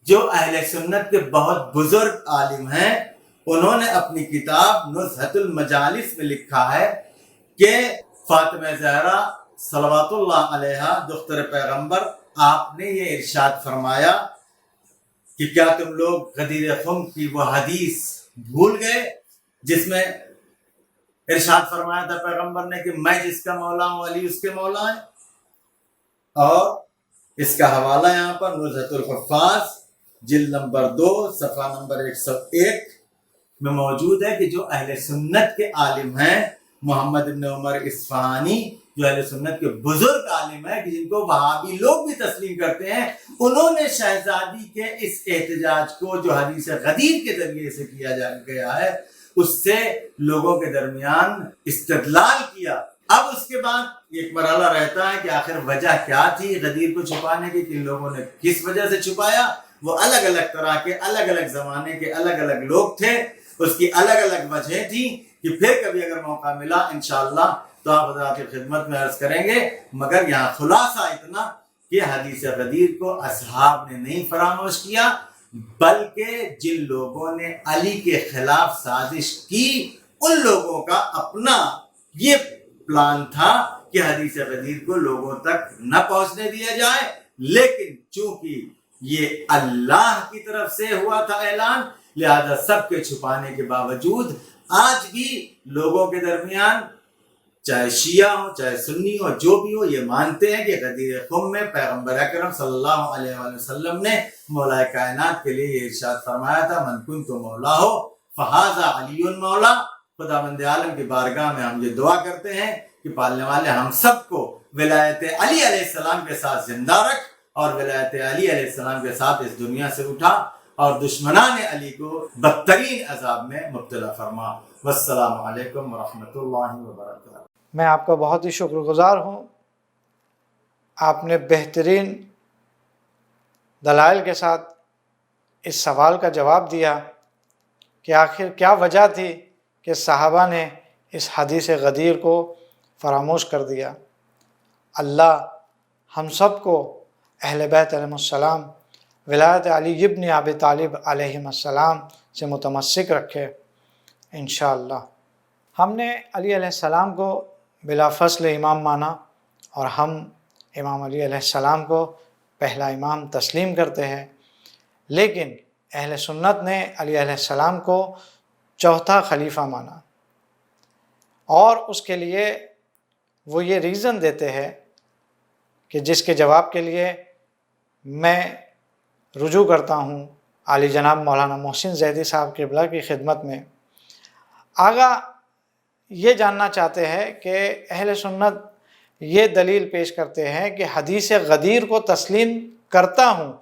Speaker 4: جو اہل سنت کے بہت بزرگ عالم ہیں، انہوں نے اپنی کتاب نزہۃ المجالس میں لکھا ہے کہ فاطمہ زہرا صلوات اللہ علیہا دختر پیغمبر، آپ نے یہ ارشاد فرمایا کہ کیا تم لوگ غدیر خم کی وہ حدیث بھول گئے جس میں ارشاد فرمایا تھا پیغمبر نے کہ میں جس کا مولا ہوں علی اس کے مولا ہیں؟ اور اس کا حوالہ یہاں پر نزہۃ الحفاظ جلد نمبر 2 صفحہ نمبر 101 میں موجود ہے کہ جو اہل سنت کے عالم ہیں محمد ابن عمر اصفہانی، جو اہل سنت کے بزرگ عالم ہیں کہ جن کو وہابی لوگ بھی تسلیم کرتے ہیں، انہوں نے شہزادی کے اس احتجاج کو جو حدیث غدیر کے ذریعے سے کیا گیا ہے اس سے لوگوں کے درمیان استدلال کیا. اب اس کے بعد ایک مرحلہ رہتا ہے کہ آخر وجہ کیا تھی غدیر کو چھپانے کی، کن لوگوں نے کس وجہ سے چھپایا. وہ الگ الگ طرح کے الگ الگ زمانے کے الگ الگ لوگ تھے، اس کی الگ الگ وجہیں تھیں کہ پھر کبھی اگر موقع ملا انشاءاللہ تو آپ حضرات کی خدمت میں عرض کریں گے. مگر یہاں خلاصہ اتنا کہ حدیث غدیر کو اصحاب نے نہیں فراموش کیا، بلکہ جن لوگوں نے علی کے خلاف سازش کی ان لوگوں کا اپنا یہ پلان تھا کہ حدیث غدیر کو لوگوں تک نہ پہنچنے دیا جائے. لیکن چونکہ یہ اللہ کی طرف سے ہوا تھا اعلان، لہذا سب کے چھپانے کے باوجود آج بھی لوگوں کے درمیان چاہے شیعہ ہو چاہے سنی ہو جو بھی ہو یہ مانتے ہیں کہ غدیر خم میں پیغمبر اکرم صلی اللہ علیہ وآلہ وسلم نے مولا کائنات کے لیے یہ ارشاد فرمایا تھا من کنت مولا ہو فہذا علی مولا. خدا بند عالم کی بارگاہ میں ہم یہ دعا کرتے ہیں کہ پالنے والے ہم سب کو ولایت علی علیہ السلام کے ساتھ زندہ رکھ اور ولایت علی علیہ السلام کے ساتھ اس دنیا سے اٹھا اور دشمنان علی کو بدترین عذاب میں مبتلا فرما۔ والسلام علیکم ورحمۃ اللہ وبرکاتہ۔
Speaker 2: میں آپ کا بہت ہی شکر گزار ہوں، آپ نے بہترین دلائل کے ساتھ اس سوال کا جواب دیا کہ آخر کیا وجہ تھی کہ صحابہ نے اس حدیث غدیر کو فراموش کر دیا۔ اللہ ہم سب کو اہل بیت علیہ السلام، ولایت علی ابن ابی طالب علیہ السلام سے متمسک رکھے انشاءاللہ۔ ہم نے علی علیہ السلام کو بلا فصل امام مانا اور ہم امام علی علیہ السلام کو پہلا امام تسلیم کرتے ہیں، لیکن اہل سنت نے علی علیہ السلام کو چوتھا خلیفہ مانا، اور اس کے لیے وہ یہ ریزن دیتے ہیں کہ جس کے جواب کے لیے میں رجوع کرتا ہوں عالی جناب مولانا محسن زیدی صاحب قبلہ کی خدمت میں۔ آگا یہ جاننا چاہتے ہیں کہ اہل سنت یہ دلیل پیش کرتے ہیں کہ حدیث غدیر کو تسلیم کرتا ہوں،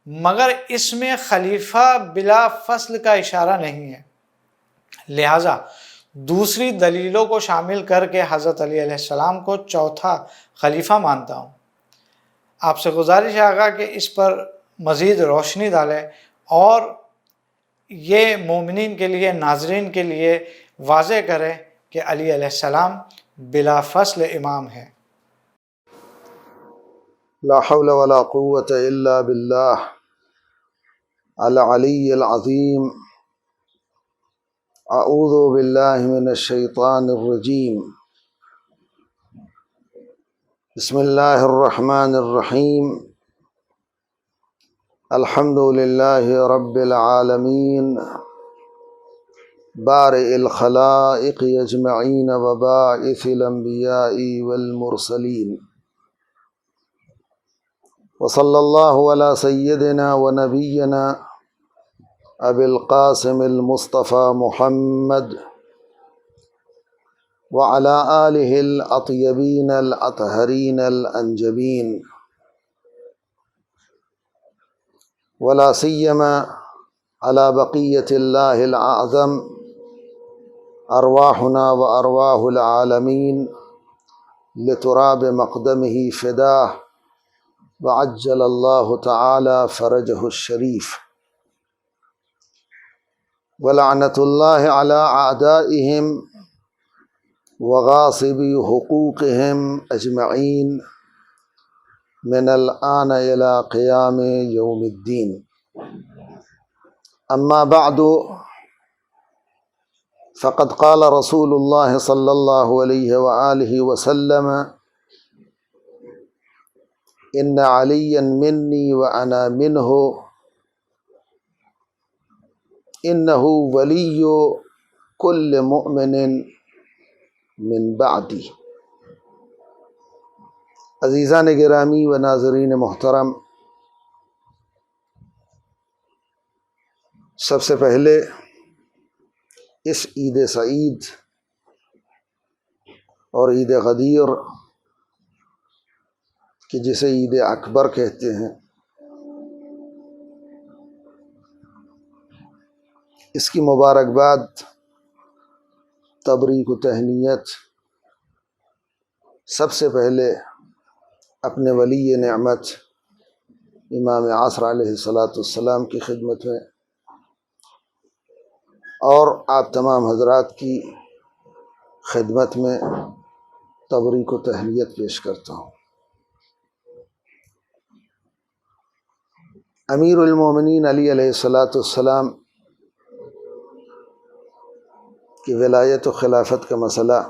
Speaker 2: مگر اس میں خلیفہ بلا فصل کا اشارہ نہیں ہے، لہٰذا دوسری دلیلوں کو شامل کر کے حضرت علی علیہ السلام کو چوتھا خلیفہ مانتا ہوں۔ آپ سے گزارش ہے آقا کہ اس پر مزید روشنی ڈالیں اور یہ مومنین کے لیے، ناظرین کے لیے واضح کریں کہ علی علیہ السلام بلا فصل امام ہے۔
Speaker 5: لا حول ولا قوة إلا بالله العلي العظيم أعوذ بالله من الشيطان الرجيم بسم الله الرحمن الرحيم الحمد لله رب العالمين بارئ الخلائق أجمعين وباعث الأنبياء والمرسلين وصلى الله على سيدنا ونبينا أبي القاسم المصطفى محمد وعلى آله الأطيبين الأطهرين الأنجبين ولا سيما على بقية الله الأعظم أرواحنا وأرواح العالمين لتراب مقدمه فداه وعجل الله تعالى فرجه الشريف ولعنة الله على أعدائهم وغاصبي حقوقهم أجمعين من الآن إلى قيام يوم الدين أما بعد فقد قال رسول الله صلى الله عليه وآله وسلم إن عليا مني وأنا منه إنه ولي كل مؤمن من بعدی۔ عزیزان گرامی و ناظرین محترم، سب سے پہلے اس عید سعید اور عید غدیر کہ جسے عید اکبر کہتے ہیں، اس کی مبارکباد، تبریک و تہنیت سب سے پہلے اپنے ولی نعمت امام عصر علیہ السلام کی خدمت میں اور آپ تمام حضرات کی خدمت میں تبریک و تہنیت پیش کرتا ہوں۔ امیر المومنین علی علیہ السلام کی ولایت و خلافت کا مسئلہ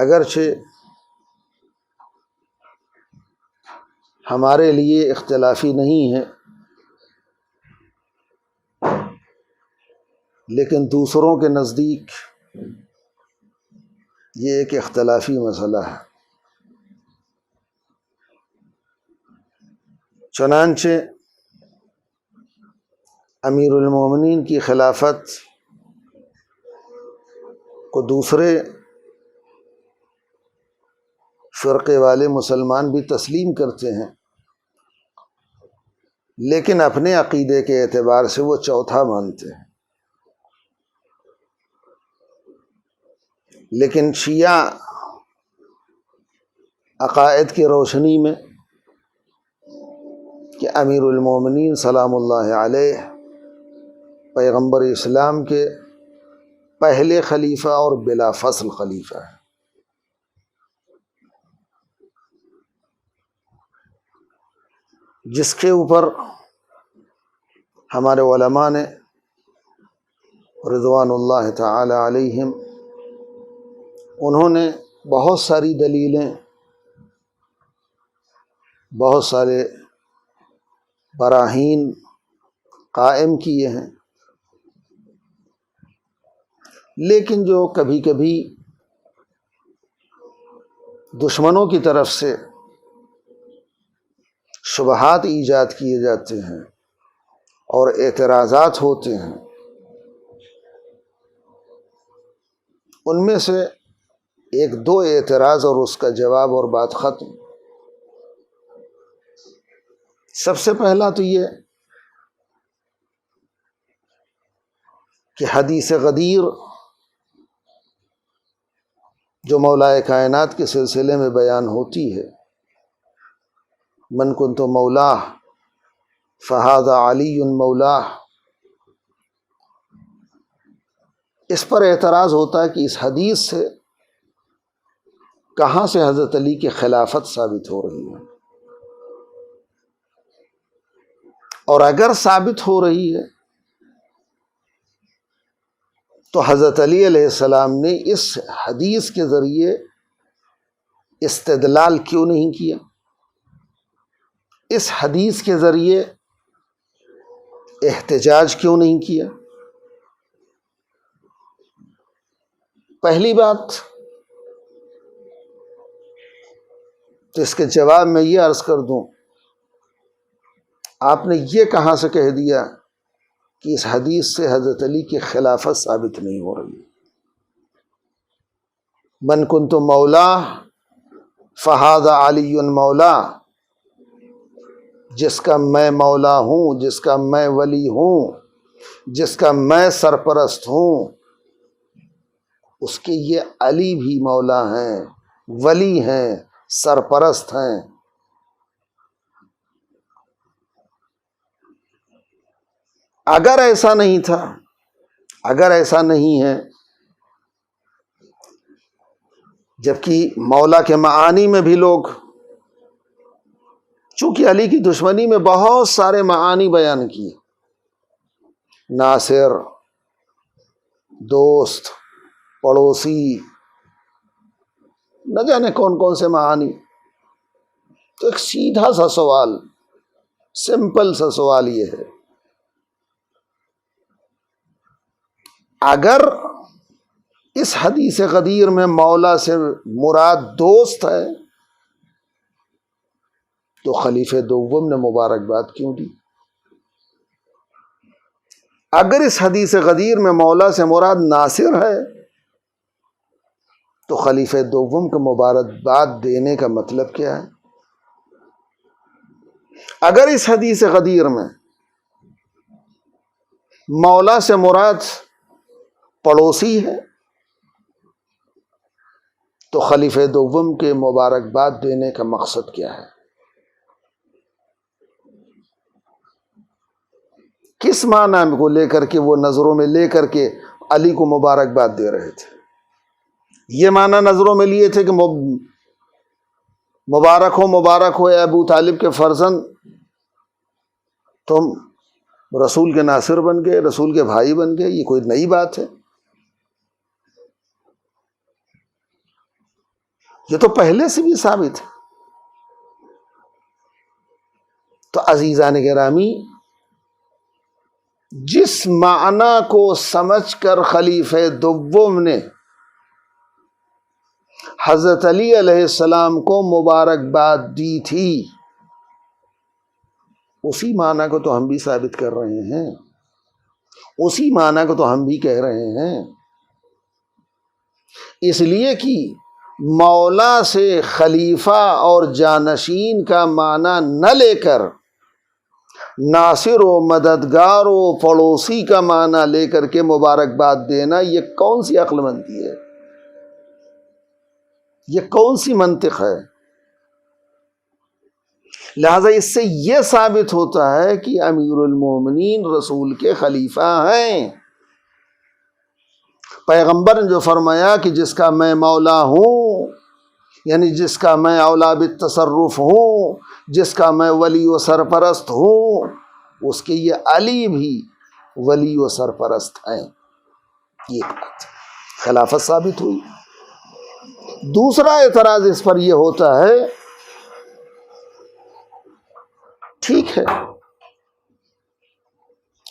Speaker 5: اگرچہ ہمارے لیے اختلافی نہیں ہے، لیکن دوسروں کے نزدیک یہ ایک اختلافی مسئلہ ہے۔ چنانچہ امیر المومنین کی خلافت کو دوسرے فرقے والے مسلمان بھی تسلیم کرتے ہیں، لیکن اپنے عقیدے کے اعتبار سے وہ چوتھا مانتے ہیں۔ لیکن شیعہ عقائد کی روشنی میں کہ امیر المومنین سلام اللہ علیہ پیغمبر اسلام کے پہلے خلیفہ اور بلا فصل خلیفہ ہے، جس کے اوپر ہمارے علماء نے رضوان اللہ تعالی علیہم انہوں نے بہت ساری دلیلیں، بہت سارے براہین قائم کیے ہیں، لیکن جو کبھی کبھی دشمنوں کی طرف سے شبہات ایجاد کیے جاتے ہیں اور اعتراضات ہوتے ہیں، ان میں سے ایک دو اعتراض اور اس کا جواب اور بات ختم۔ سب سے پہلا تو یہ کہ حدیث غدیر جو مولا کائنات کے سلسلے میں بیان ہوتی ہے، من کنت مولاہ فہذا علی مولاہ، اس پر اعتراض ہوتا ہے کہ اس حدیث سے کہاں سے حضرت علی کی خلافت ثابت ہو رہی ہے، اور اگر ثابت ہو رہی ہے تو حضرت علی علیہ السلام نے اس حدیث کے ذریعے استدلال کیوں نہیں کیا، اس حدیث کے ذریعے احتجاج کیوں نہیں کیا؟ پہلی بات تو اس کے جواب میں یہ عرض کر دوں، آپ نے یہ کہاں سے کہہ دیا کہ اس حدیث سے حضرت علی کی خلافت ثابت نہیں ہو رہی؟ من کنت مولا فہذا علی مولا، جس کا میں مولا ہوں، جس کا میں ولی ہوں، جس کا میں سرپرست ہوں، اس کے یہ علی بھی مولا ہیں، ولی ہیں، سرپرست ہیں۔ اگر ایسا نہیں تھا، اگر ایسا نہیں ہے، جبکہ مولا کے معانی میں بھی لوگ، چونکہ علی کی دشمنی میں بہت سارے معانی بیان کیے، ناصر، دوست، پڑوسی، نہ جانے کون کون سے معانی، تو ایک سیدھا سا سوال، سمپل سا سوال یہ ہے، اگر اس حدیث غدیر میں مولا سے مراد دوست ہے تو خلیفہ دوم نے مبارکباد کیوں دی؟ اگر اس حدیث غدیر میں مولا سے مراد ناصر ہے تو خلیفہ دوم کو مبارکباد دینے کا مطلب کیا ہے؟ اگر اس حدیث غدیر میں مولا سے مراد پڑوسی ہے تو خلیفہ دوم کے مبارکباد دینے کا مقصد کیا ہے؟ کس معنی کو لے کر کے وہ نظروں میں لے کر کے علی کو مبارکباد دے رہے تھے؟ یہ معنی نظروں میں لیے تھے کہ مبارک ہو اے ابو طالب کے فرزند، تم رسول کے ناصر بن گئے، رسول کے بھائی بن گئے، یہ کوئی نئی بات ہے؟ یہ تو پہلے سے بھی ثابت ہے۔ تو عزیزان گرامی، جس معنی کو سمجھ کر خلیفہ دوم نے حضرت علی علیہ السلام کو مبارکباد دی تھی، اسی معنی کو تو ہم بھی ثابت کر رہے ہیں، اسی معنی کو تو ہم بھی کہہ رہے ہیں، اس لیے کہ مولا سے خلیفہ اور جانشین کا معنی نہ لے کر ناصر و مددگار و پڑوسی کا معنی لے کر کے مبارکباد دینا، یہ کون سی عقل مندی ہے؟ یہ کون سی منطق ہے؟ لہذا اس سے یہ ثابت ہوتا ہے کہ امیر المومنین رسول کے خلیفہ ہیں۔ پیغمبر نے جو فرمایا کہ جس کا میں مولا ہوں، یعنی جس کا میں اولا بالتصرف ہوں، جس کا میں ولی و سرپرست ہوں، اس کے یہ علی بھی ولی و سرپرست ہیں۔ یہ بات خلافت ثابت ہوئی۔ دوسرا اعتراض اس پر یہ ہوتا ہے، ٹھیک ہے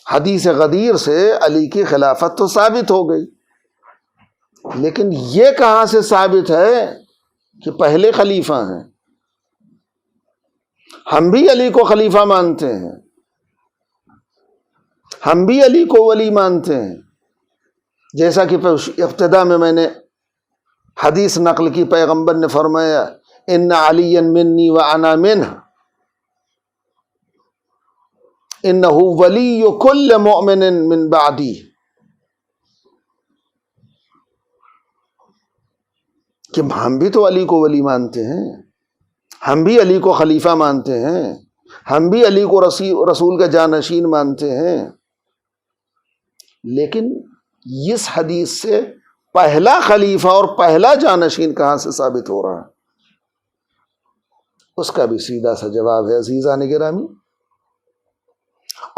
Speaker 5: حدیث غدیر سے علی کی خلافت تو ثابت ہو گئی، لیکن یہ کہاں سے ثابت ہے کہ پہلے خلیفہ ہیں؟ ہم بھی علی کو خلیفہ مانتے ہیں، ہم بھی علی کو ولی مانتے ہیں، جیسا کہ ابتدا میں نے حدیث نقل کی، پیغمبر نے فرمایا ان علی منی وانا منہ، انہ ولی کل مؤمن من بعدی، کہ ہم بھی تو علی کو ولی مانتے ہیں، ہم بھی علی کو خلیفہ مانتے ہیں، ہم بھی علی کو رسول کا جانشین مانتے ہیں، لیکن اس حدیث سے پہلا خلیفہ اور پہلا جانشین کہاں سے ثابت ہو رہا ہے؟ اس کا بھی سیدھا سا جواب ہے عزیزان گرامی۔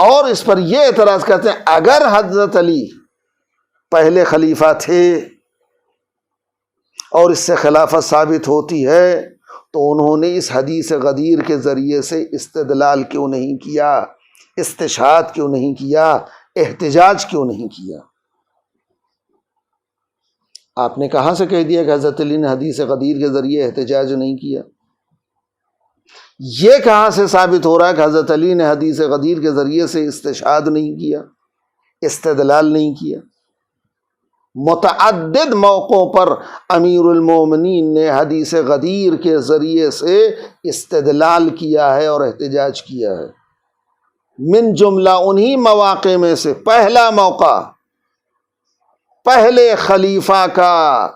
Speaker 5: اور اس پر یہ اعتراض کرتے ہیں اگر حضرت علی پہلے خلیفہ تھے اور اس سے خلافت ثابت ہوتی ہے تو انہوں نے اس حدیث غدیر کے ذریعے سے استدلال کیوں نہیں کیا، استشہاد کیوں نہیں کیا، احتجاج کیوں نہیں کیا؟ آپ نے کہاں سے کہہ دیا کہ حضرت علی نے حدیث غدیر کے ذریعے احتجاج نہیں کیا؟ یہ کہاں سے ثابت ہو رہا ہے کہ حضرت علی نے حدیث غدیر کے ذریعے سے استشہاد نہیں کیا، استدلال نہیں کیا؟ متعدد موقعوں پر امیر المومنین نے حدیث غدیر کے ذریعے سے استدلال کیا ہے اور احتجاج کیا ہے۔ من جملہ انہی مواقع میں سے پہلا موقع پہلے خلیفہ کا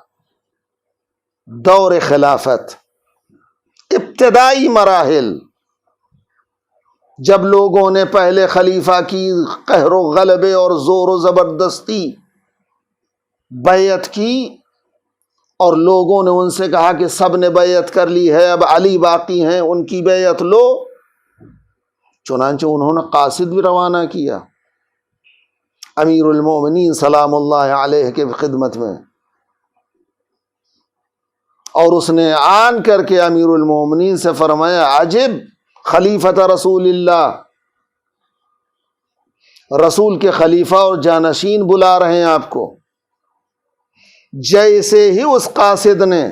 Speaker 5: دور خلافت، ابتدائی مراحل، جب لوگوں نے پہلے خلیفہ کی قہر و غلبے اور زور و زبردستی بیعت کی اور لوگوں نے ان سے کہا کہ سب نے بیعت کر لی ہے، اب علی باقی ہیں، ان کی بیعت لو، چنانچہ انہوں نے قاصد بھی روانہ کیا امیر المومنین سلام اللہ علیہ کے خدمت میں، اور اس نے آن کر کے امیر المومنین سے فرمایا عجب خلیفۃ رسول اللہ، رسول کے خلیفہ اور جانشین بلا رہے ہیں آپ کو۔ جیسے ہی اس قاصد نے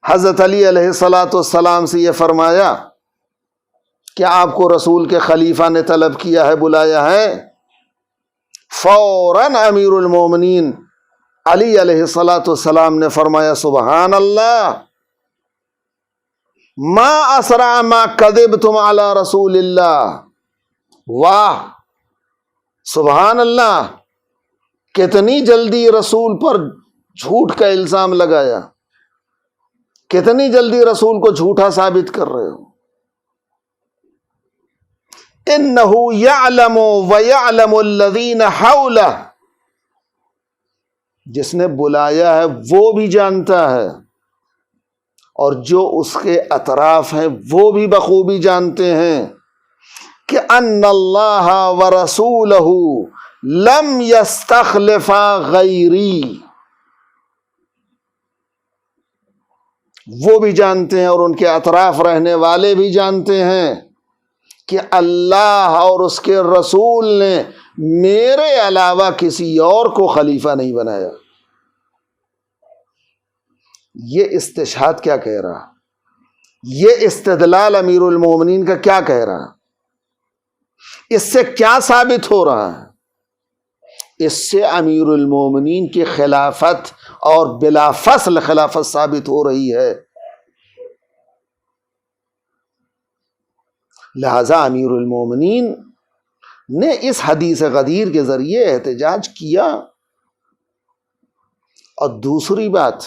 Speaker 5: حضرت علی علیہ السلام سے یہ فرمایا کہ آپ کو رسول کے خلیفہ نے طلب کیا ہے، بلایا ہے، فوراً امیر المومنین علی علیہ السلام نے فرمایا سبحان اللہ، ما اسرع ما کذبتم علی رسول اللہ، واہ سبحان اللہ، کتنی جلدی رسول پر جھوٹ کا الزام لگایا، کتنی جلدی رسول کو جھوٹا ثابت کر رہے ہو۔ انہ یعلم ویعلم الذین حولہ، جس نے بلایا ہے وہ بھی جانتا ہے اور جو اس کے اطراف ہیں وہ بھی بخوبی جانتے ہیں کہ ان اللہ ورسولہ لم یستخلفا غیری، وہ بھی جانتے ہیں اور ان کے اطراف رہنے والے بھی جانتے ہیں کہ اللہ اور اس کے رسول نے میرے علاوہ کسی اور کو خلیفہ نہیں بنایا۔ یہ استشہاد کیا کہہ رہا، یہ استدلال امیر المومنین کا کیا کہہ رہا، اس سے کیا ثابت ہو رہا ہے؟ اس سے امیر المومنین کی خلافت اور بلا فصل خلافت ثابت ہو رہی ہے۔ لہذا امیر المومنین نے اس حدیث غدیر کے ذریعے احتجاج کیا۔ اور دوسری بات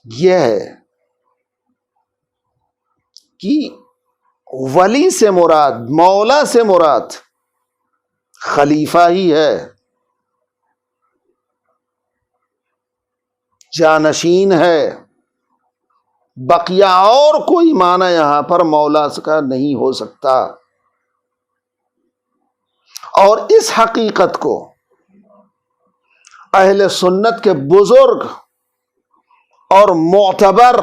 Speaker 5: یہ ہے کہ ولی سے مراد، مولا سے مراد خلیفہ ہی ہے، جانشین ہے، بقیہ اور کوئی معنی یہاں پر مولا کا نہیں ہو سکتا۔ اور اس حقیقت کو اہل سنت کے بزرگ اور معتبر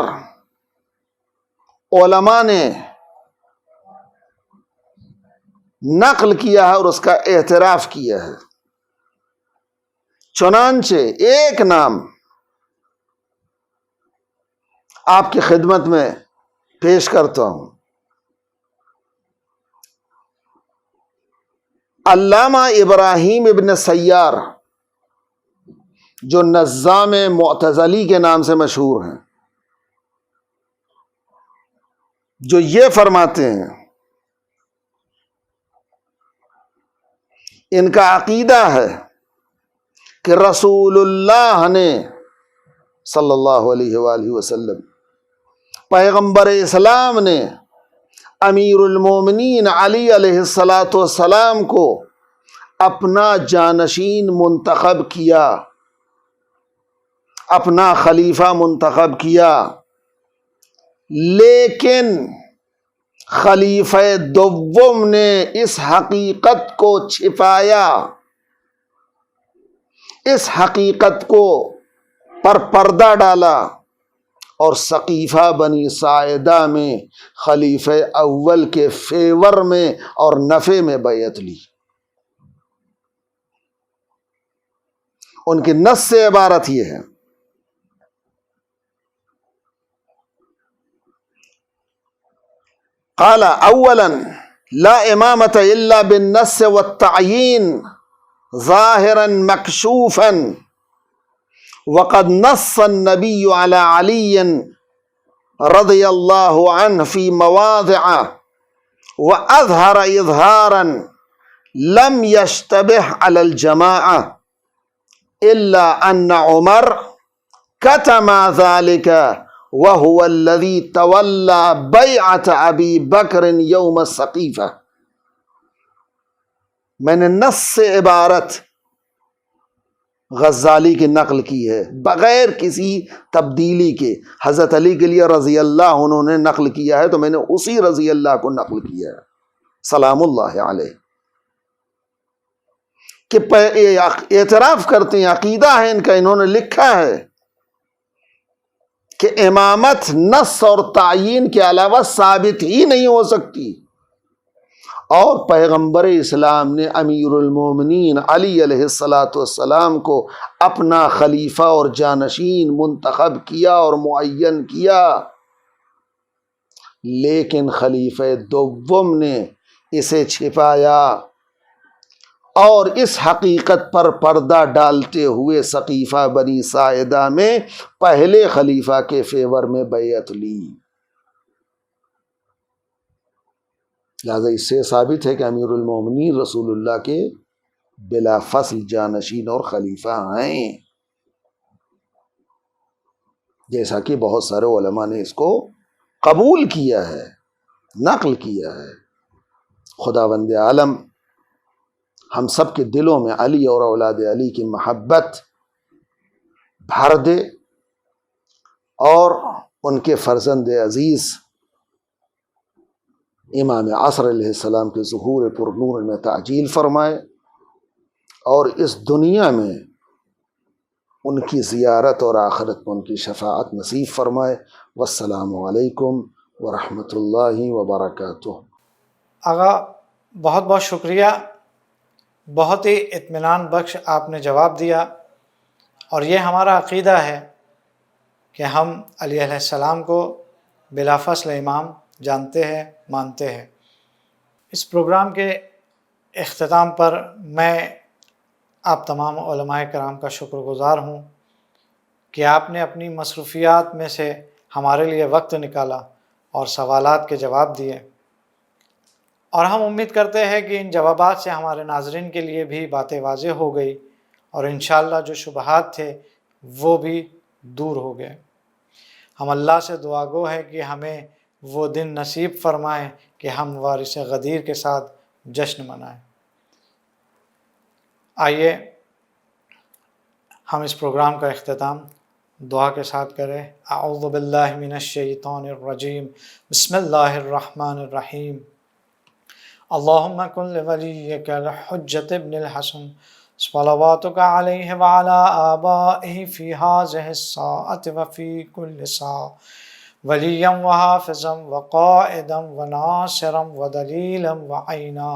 Speaker 5: علماء نے نقل کیا ہے اور اس کا اعتراف کیا ہے۔ چنانچہ ایک نام آپ کی خدمت میں پیش کرتا ہوں۔ علامہ ابراہیم ابن سیار، جو نظام معتزلی کے نام سے مشہور ہیں، جو یہ فرماتے ہیں، ان کا عقیدہ ہے کہ رسول اللہ نے صلی اللہ علیہ وآلہ وسلم، پیغمبر اسلام نے امیر المومنین علی علیہ السلام کو اپنا جانشین منتخب کیا، اپنا خلیفہ منتخب کیا، لیکن خلیفہ دوم نے اس حقیقت کو چھپایا، اس حقیقت کو پر پردہ ڈالا، اور سقیفہ بنی ساعدہ میں خلیفہ اول کے فیور میں اور نفع میں بیعت لی۔ ان کی نص سے عبارت یہ ہے، قال اولا لا امامت الا بالنص والتعیین ظاہرا مکشوفا، وقد نص النبی علی علی رضی اللہ عنہ فی مواضع واظہر اظہارا لم یشتبہ علی الجماعہ الا ان عمر کتم ذلك وهو الذي تولى بیعت ابی بکر یوم السقیفہ۔ میں نے نص سے عبارت غزالی کی نقل کی ہے بغیر کسی تبدیلی کے۔ حضرت علی کے لیے رضی اللہ انہوں نے نقل کیا ہے، تو میں نے اسی رضی اللہ کو نقل کیا ہے سلام اللہ علیہ، کہ اعتراف کرتے ہیں، عقیدہ ہے ان کا، انہوں نے لکھا ہے کہ امامت نص اور تعیین کے علاوہ ثابت ہی نہیں ہو سکتی، اور پیغمبر اسلام نے امیر المومنین علی علیہ السلام کو اپنا خلیفہ اور جانشین منتخب کیا اور معین کیا، لیکن خلیفہ دوم نے اسے چھپایا اور اس حقیقت پر پردہ ڈالتے ہوئے سقیفہ بنی ساعدہ میں پہلے خلیفہ کے فیور میں بیعت لی۔ لہذا اس سے ثابت ہے کہ امیر المومنین رسول اللہ کے بلا فصل جانشین اور خلیفہ ہیں، جیسا کہ بہت سارے علماء نے اس کو قبول کیا ہے، نقل کیا ہے۔ خداوند عالم ہم سب کے دلوں میں علی اور اولاد علی کی محبت بھر دے، اور ان کے فرزند عزیز امام عصر علیہ السلام کے ظہور پر نور میں تعجیل فرمائے، اور اس دنیا میں ان کی زیارت اور آخرت میں ان کی شفاعت نصیب فرمائے۔ والسلام علیکم ورحمۃ اللہ وبرکاتہ۔
Speaker 2: آغا بہت بہت شکریہ، بہت ہی اطمینان بخش آپ نے جواب دیا، اور یہ ہمارا عقیدہ ہے کہ ہم علی علیہ السلام کو بلا فصل امام جانتے ہیں، مانتے ہیں۔ اس پروگرام کے اختتام پر میں آپ تمام علماء کرام کا شکر گزار ہوں کہ آپ نے اپنی مصروفیات میں سے ہمارے لیے وقت نکالا اور سوالات کے جواب دیے، اور ہم امید کرتے ہیں کہ ان جوابات سے ہمارے ناظرین کے لیے بھی باتیں واضح ہو گئی، اور انشاءاللہ جو شبہات تھے وہ بھی دور ہو گئے۔ ہم اللہ سے دعا گو ہے کہ ہمیں وہ دن نصیب فرمائیں کہ ہم وارث غدیر کے ساتھ جشن منائیں۔ آئیے ہم اس پروگرام کا اختتام دعا کے ساتھ کریں۔ اعوذ باللہ من الشیطان الرجیم، بسم اللہ الرحمن الرحیم۔ اللہم کن لولیک الحجۃ ابن الحسن صلواتک علیہ وعلی آبائہ فی ہذہ الساعۃ وفی کل ساعۃ ولیا وحافظا وقائدا وناصرا ودلیلا وعینا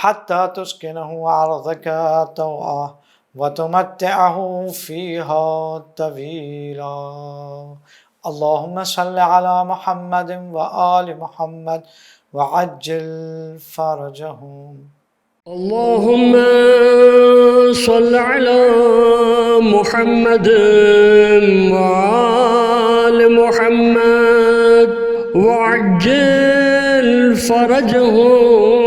Speaker 2: حتی تسکنہ ارضک طوعا وتمتعہ فیہا طویلا۔ اللہم صل علی محمد وآل محمد وعجل فرجہم۔
Speaker 6: اللهم صل على محمد وآل محمد وعجل فرجهم